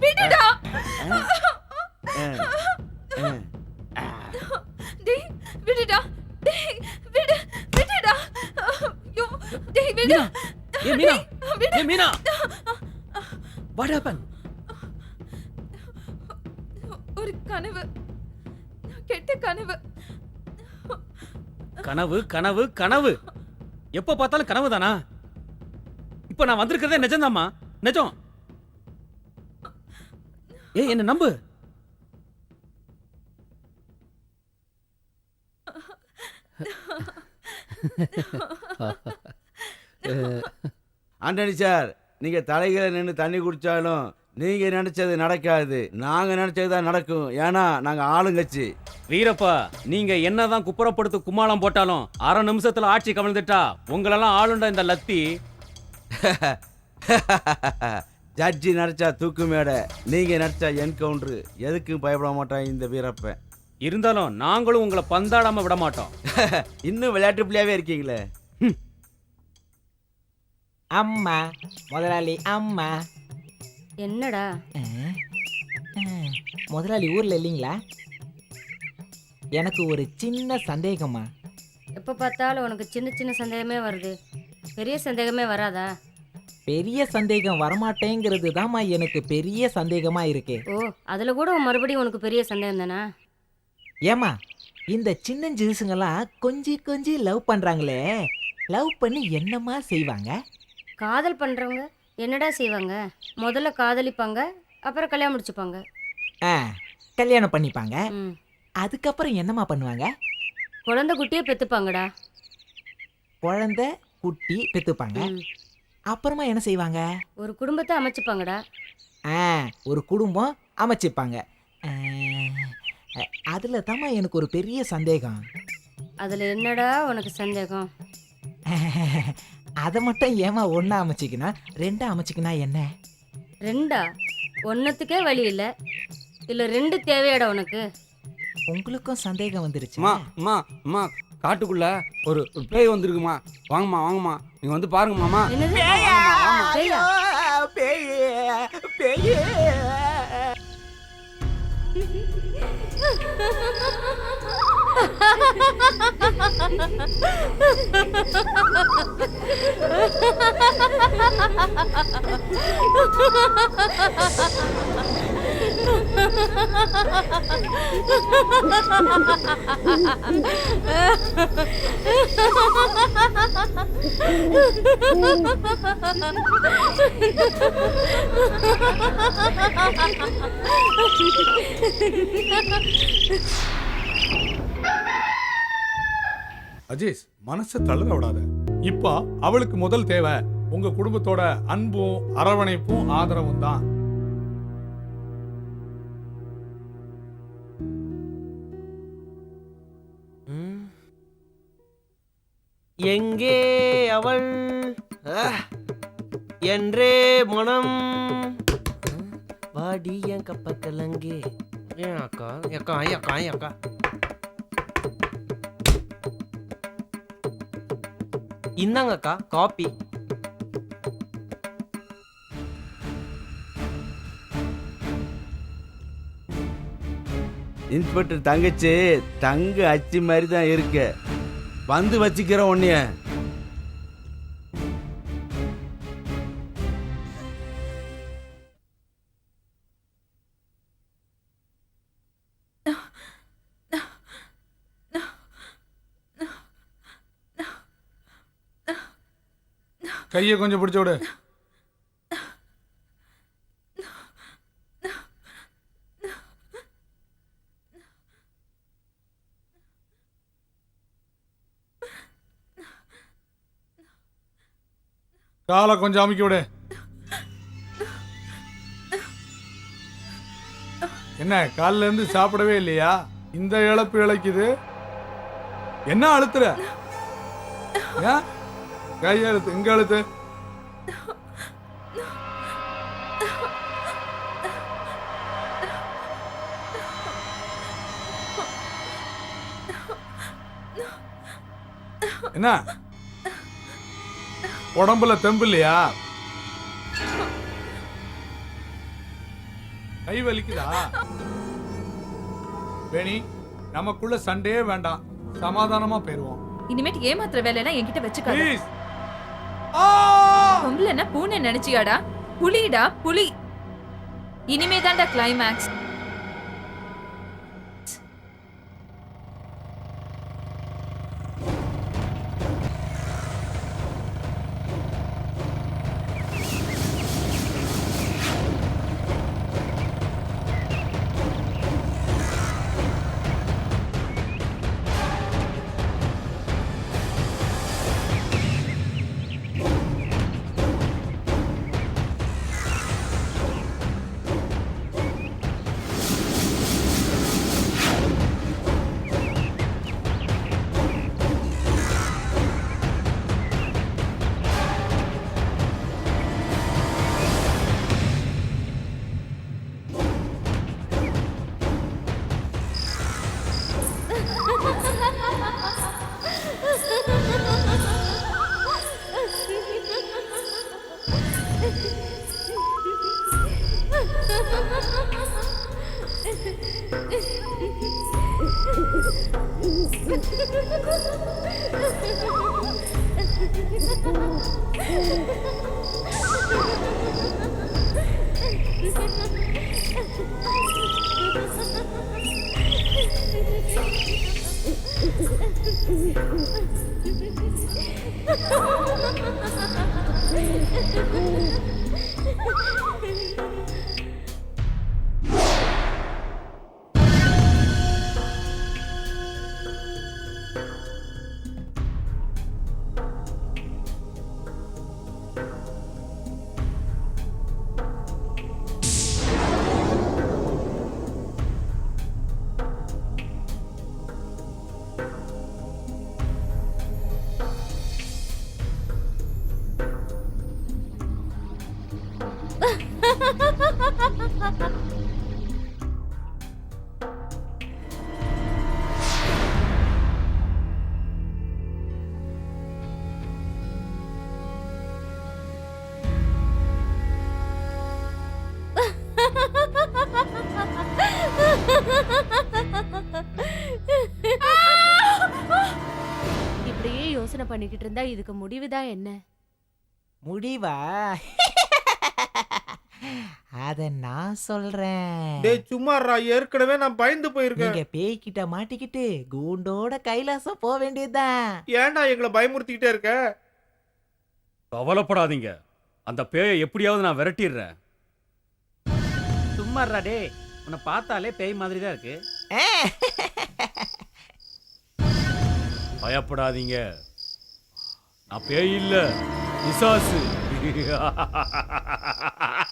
விடுடா. டேய் விடுடா. டேய் விடு. விடுடா. யோ டேய் விடு. ஏ மீனா. ஏ மீனா. What happened? ஒரு கனவு. கெட்ட கனவு. கனவு கனவு கனவு. எப்ப பார்த்தாலும் கனவு தானா? இப்ப நான் வந்திருக்கிறதே நிஜம்தாம்மா, நிஜம். ஏய் என்ன நம்பு. ஆண்டனி சார், நீங்க தலைகளை நின்று தண்ணி குடிச்சாலும் நீங்க நினைச்சது நடக்காது. நாங்க நினைச்சதுதான் நடக்கும். ஏன்னா நாங்க ஆளுங்கட்சி. வீரப்பா, நீங்க என்னதான் குப்புறப்படுத்து கும்மாளம் போட்டாலும் அரை நிமிஷத்துல ஆட்சி கவிழ்ந்துட்டா உங்களெல்லாம் ஆளுண்ட இந்த லத்தி. ஜட்ஜி நடிச்சா தூக்கு மேடை, நீங்க நடிச்சா என்கவுண்டர். எதுக்கும் பயப்பட மாட்டான் இந்த வீரப்பன். இருந்தாலும் நாங்களும் உங்களை பந்தாடாம விட மாட்டோம். இன்னும் விளையாட்டு பிள்ளையாவே இருக்கீங்களே. அம்மா முதலாளி அம்மா. என்னடா? முதலாளி ஊர்ல இல்லைங்களா? எனக்கு ஒரு சின்ன சந்தேகம்மா. எப்போ பார்த்தாலும் உனக்கு சின்ன சின்ன சந்தேகமே வருது, பெரிய சந்தேகமே வராதா? பெரிய சந்தேகம் வரமாட்டேங்கிறது தான்மா எனக்கு பெரிய சந்தேகமா இருக்கு. ஓ, அதுல கூட மறுபடியும் உனக்கு பெரிய சந்தேகம் தானா? ஏமா இந்த சின்ன ஜூஸுங்கெல்லாம் கொஞ்சி கொஞ்சி லவ் பண்றாங்களே, லவ் பண்ணி என்னமா செய்வாங்க? காதல் பண்றவங்க என்னடா செய்வாங்க? முதல்ல காதலிப்பாங்க, அப்புறம் கல்யாணம் முடிச்சுப்பாங்க. கல்யாணம் பண்ணிப்பாங்க. அதுக்கப்புறம் என்னமா பண்ணுவாங்க? குழந்தை குட்டியே பெத்துப்பாங்கடா. குழந்தை குட்டி பெத்துப்பாங்க. அப்புறமா என்ன செய்வாங்க? ஒரு குடும்பத்தை அமைச்சுப்பாங்கடா. ஒரு குடும்பம் அமைச்சுப்பாங்க. அதுல தாம்மா எனக்கு ஒரு பெரிய சந்தேகம். அதுல என்னடா உனக்கு சந்தேகம்? அதை மட்டும் ஏமா ஒன்னா அமைச்சிக்கினா ரெண்டா அமைச்சிக்கினா என்ன? ரெண்டா? ஒன்னத்துக்கே வழி இல்ல, இல்ல ரெண்டு தேவையாடா உனக்கு? உங்களுக்கும் சந்தேகம் வந்துருச்சு? அம்மா அம்மா காட்டுக்குள்ள ஒரு பேய் வந்திருக்குமா, வாங்கம்மா வாங்கம்மா, நீங்க வந்து பாருங்க மாமா. அஜீஸ், மனசை தளர விடாத. இப்ப அவளுக்கு முதல் தேவை உங்க குடும்பத்தோட அன்பும் அரவணைப்பும் ஆதரவும் தான். எங்கே அவள் என்றே மனம் வாடி என் கப்ப கலங்கே. ஏன் அக்கா அக்கா அக்கா அக்கா இந்தாங்க அக்கா காப்பி. இன்ஸ்பெக்டர் தங்கச்சி தங்க அச்சு மாதிரி தான் இருக்கு. வந்து வச்சுக்கிற உன்னைய. கையை கொஞ்சம் பிடிச்சு விடு. காலை கொஞ்சம் அமுக்கி விடு. என்ன காலில இருந்து சாப்பிடவே இல்லையா? இந்த இழப்பு இழைக்குது. என்ன அழுத்துற? கை அழுத்து, இங்க அழுத்து. என்ன உடம்புல தெம்பு இல்லையா? கை வலிக்குதா? வேணி, நமக்குள்ள சண்டையே வேண்டாம், சமாதானமா போயிருவோம். இனிமேட்டு ஏமாத்துற வேலையெல்லாம் என்கிட்ட வச்சுக்காத. Please. பொம்பளைன்னா பூனை நினைச்சியாடா? புலிடா புலி. இனிமே தான்டா கிளைமேக்ஸ். இப்படியே யோசனை பண்ணிக்கிட்டு இருந்தா இதுக்கு முடிவுதான் என்ன? முடிவா? அத நான் சொல்றேன். டேய் சும்மாறா, ஏற்கனவே நான் பயந்து போயிருக்கேன். நீங்க பேய்கிட்ட மாட்டிக்கிட்டு கூண்டோட கைலாசம் போக வேண்டியதுதான். ஏன்டா எங்களை பயமுறுத்திக்கிட்டே இருக்க? கவலைப்படாதீங்க, அந்த பேயை எப்படியாவது நான் விரட்டிடுறேன். சும்மாறா டே, உன்னை பார்த்தாலே பேய் மாதிரி தான் இருக்கு. பயப்படாதீங்க, நான் பேய் இல்ல, பிசாசு. Ha ha ha ha!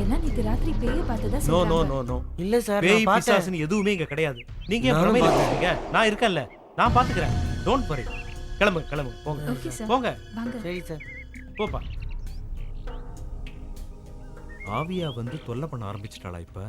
எல்லாம் நேத்து ராத்திரி பேய பார்த்ததா நோ நோ சொல்றாங்க. நோ நோ இல்ல சார் பேய் நான் பார்த்தேன். பிசாசுன்னு எதுவுமே இங்க கிடையாது. நீங்க ஏன் நானும் பிரமையில பார்த்தேன். இருக்கீங்க? நான் இருக்கேன்ல, நான் பாத்துக்கிறேன். Don't worry. கிளம்புங்க கிளம்புங்க போங்க ஓகே சார். போங்க. வாங்க. சரி சார். போப்பா. ஆவியா வந்து தொல்லை பண்ண ஆரம்பிச்சிட்டாளா இப்ப?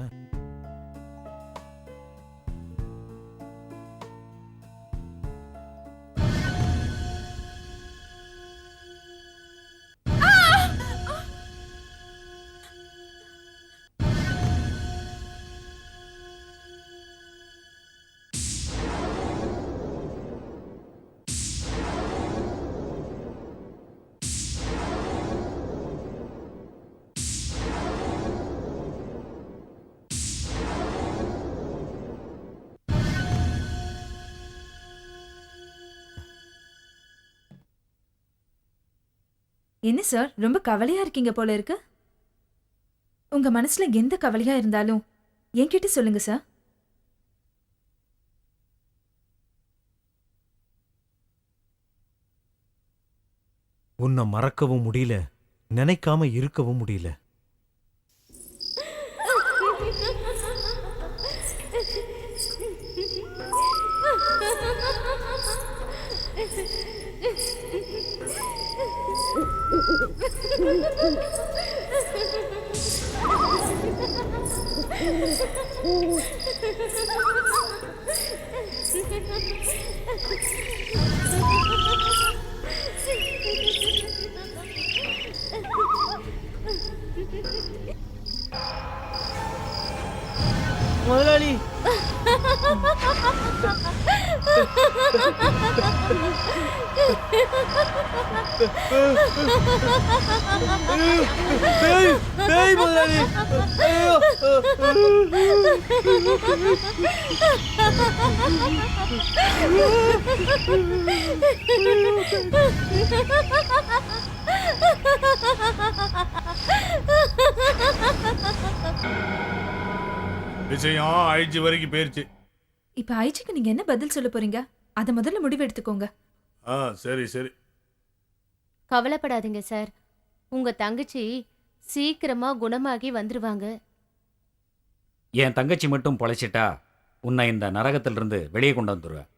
என்ன சார் ரொம்ப கவலையா இருக்கீங்க போல இருக்கு. உங்க மனசுல எந்த கவலையா இருந்தாலும் என்கிட்ட சொல்லுங்க சார். உன்னை மறக்கவும் முடியல, நினைக்காம இருக்கவும் முடியல. முதலாளி பேய் பேய் முதலாளி. ஐயோ விஷயம் ஐஜி வரைக்கும் போயிருச்சு. இப்ப ஐச்சிக்கு நீங்க என்ன பதில் சொல்ல போறீங்க? அத முதல்ல முடிவு எடுத்துக்கோங்க. சரி சரி. கவலைப்படாதீங்க சார், உங்க தங்கச்சி சீக்கிரமா குணமாகி வந்துருவாங்க. என் தங்கச்சி மட்டும் பொழைச்சிட்டா உன்னை இந்த நரகத்திலிருந்து வெளியே கொண்டு வந்துடுவேன்.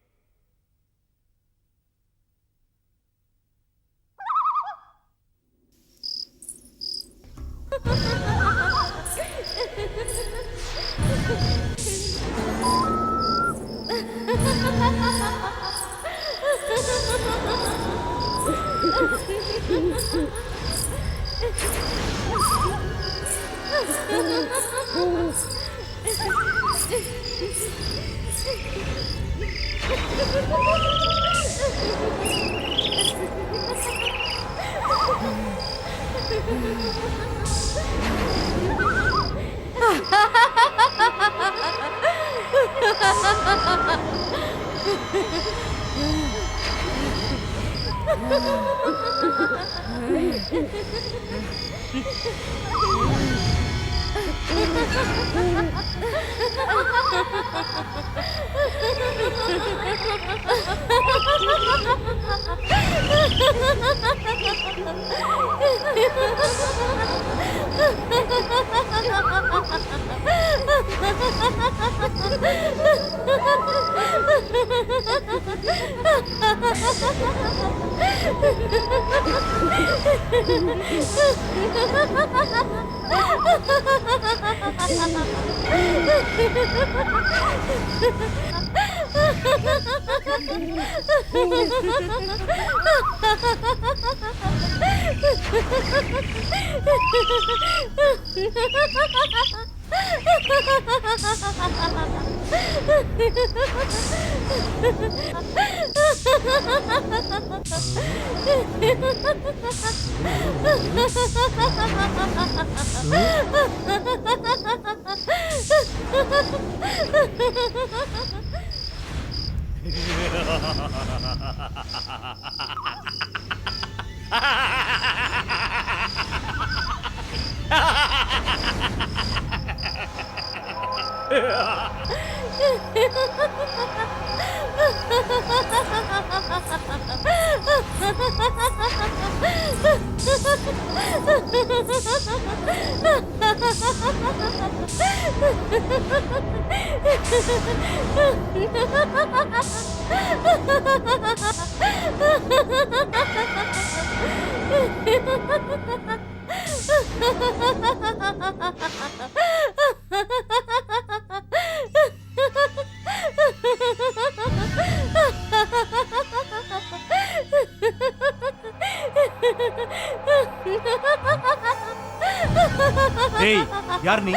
ஏய் யார் நீ?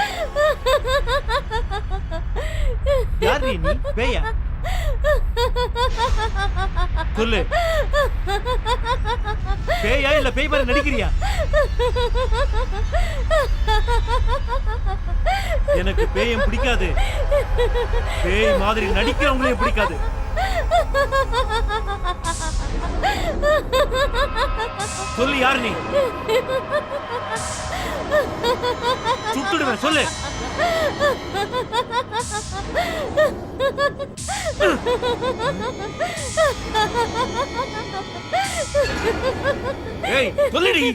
யார் நீ? பேயா? சொல்லு. பேயா இல்ல பேய் மாதிரி நடிக்கிறியா? எனக்கு பேயம் பிடிக்காது. பேய் மாதிரி நடிக்கிறவங்களையும் பிடிக்காது. சொல்லு யார் நீ? சுட்டுடுவேன் சொல்லு. ஏய் சொல்லுடி.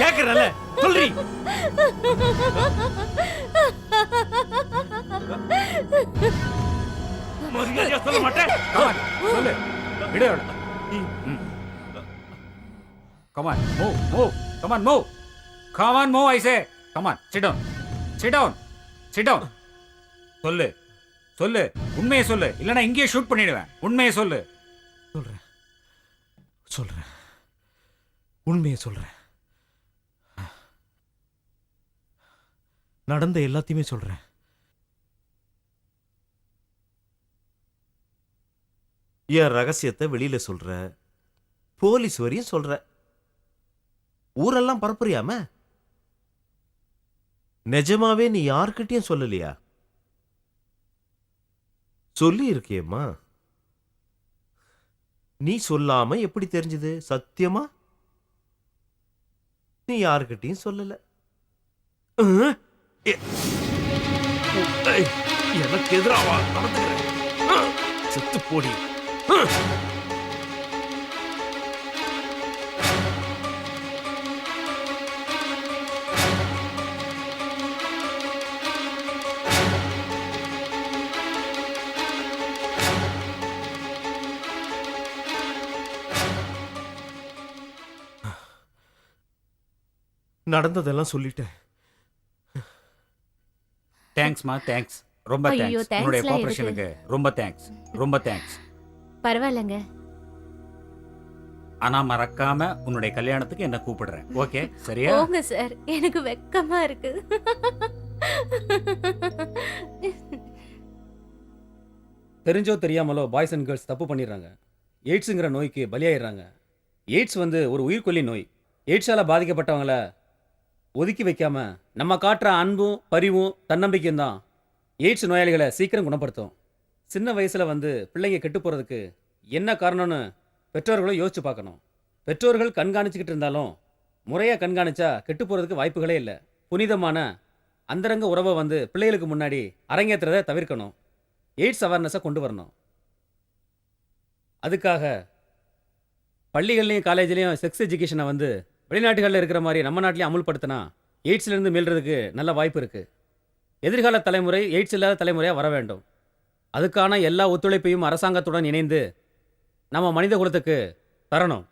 கேக்குறல சொல்றி. மரியாதையா சொல்ல மாட்டேன். சொல்லு. விடு. Come on, move, move. Come on, move. Come on, move, I say. Come on, sit down. Sit down. Sit down. சொல்லு. சொல்லு. உண்மையை சொல்லு. இல்லனா இங்கேயே ஷூட் பண்ணிடுவேன். உண்மையை சொல்லு. சொல்றேன். சொல்றேன். உண்மையை சொல்றேன். நடந்த எல்லாத்தையுமே சொல்றேன். என் ரகசியத்தை வெளியில சொல்ற. போலீஸ் வரையும் சொல்ற. ஊரெல்லாம் பரப்புறியாம? நிஜமாவே நீ யார்கிட்டயும் சொல்லலையா? சொல்லி இருக்கியம்மா. நீ சொல்லாம எப்படி தெரிஞ்சது? சத்தியமா நீ யார்கிட்டயும் சொல்லல. எனக்கு எதிராவா நடந்துக்கிறேன்? செத்து போடி. நடந்ததெல்லாம் சொல்லிட்டேன். தேங்க்ஸ்மா, தேங்க்ஸ். ரொம்ப ஐயோ, தேங்க்ஸ். thanks உன்னுடைய எல்லாம் கோஆபரேஷனுக்கு ரொம்ப தேங்க்ஸ். ரொம்ப தேங்க்ஸ். பரவாயில்லைங்க. ஆனா மறக்காம உன்னுடைய கல்யாணத்துக்கு என்ன கூப்பிடுறேன். ஓகே சரியா? போங்க சார், எனக்கு வெக்கமா இருக்கு. தெரிஞ்சோ தெரியாமலோ பாய்ஸ் அண்ட் கேர்ள்ஸ் தப்பு பண்ணிடுறாங்க. எய்ட்ஸுங்கிற நோய்க்கு பலியாயிடுறாங்க. எய்ட்ஸ் வந்து ஒரு உயிர்கொல்லி நோய். எய்ட்ஸால பாதிக்கப்பட்டவங்கள ஒதுக்கி வைக்காம நம்ம காட்டுற அன்பும் பரிவும் தன்னம்பிக்கையும் தான் எய்ட்ஸ் நோயாளிகளை சீக்கிரம் குணப்படுத்தும். சின்ன வயசுல வந்து பிள்ளைங்க கெட்டு போறதுக்கு என்ன காரணம்னு பெற்றோர்களும் யோசிச்சு பார்க்கணும். பெற்றோர்கள் கண்காணிச்சுக்கிட்டு இருந்தாலும் முறையாக கண்காணிச்சா கெட்டு போறதுக்கு வாய்ப்புகளே இல்லை. புனிதமான அந்தரங்க உறவை வந்து பிள்ளைகளுக்கு முன்னாடி அரங்கேற்றுறதை தவிர்க்கணும். எய்ட்ஸ் அவேர்னஸை கொண்டு வரணும். அதுக்காக பள்ளிகள்லையும் காலேஜ்லேயும் செக்ஸ் எஜுகேஷனை வந்து வெளிநாட்டுகளில் இருக்கிற மாதிரி நம்ம நாட்டிலையும் அமுல்படுத்தினா எய்ட்ஸ்லேருந்து மீள்றதுக்கு நல்ல வாய்ப்பு இருக்குது. எதிர்கால தலைமுறை எய்ட்ஸ் இல்லாத தலைமுறையாக வர வேண்டும். அதுக்கான எல்லா ஒத்துழைப்பையும் அரசாங்கத்துடன் இணைந்து நம்ம மனித குலத்துக்கு தரணும்.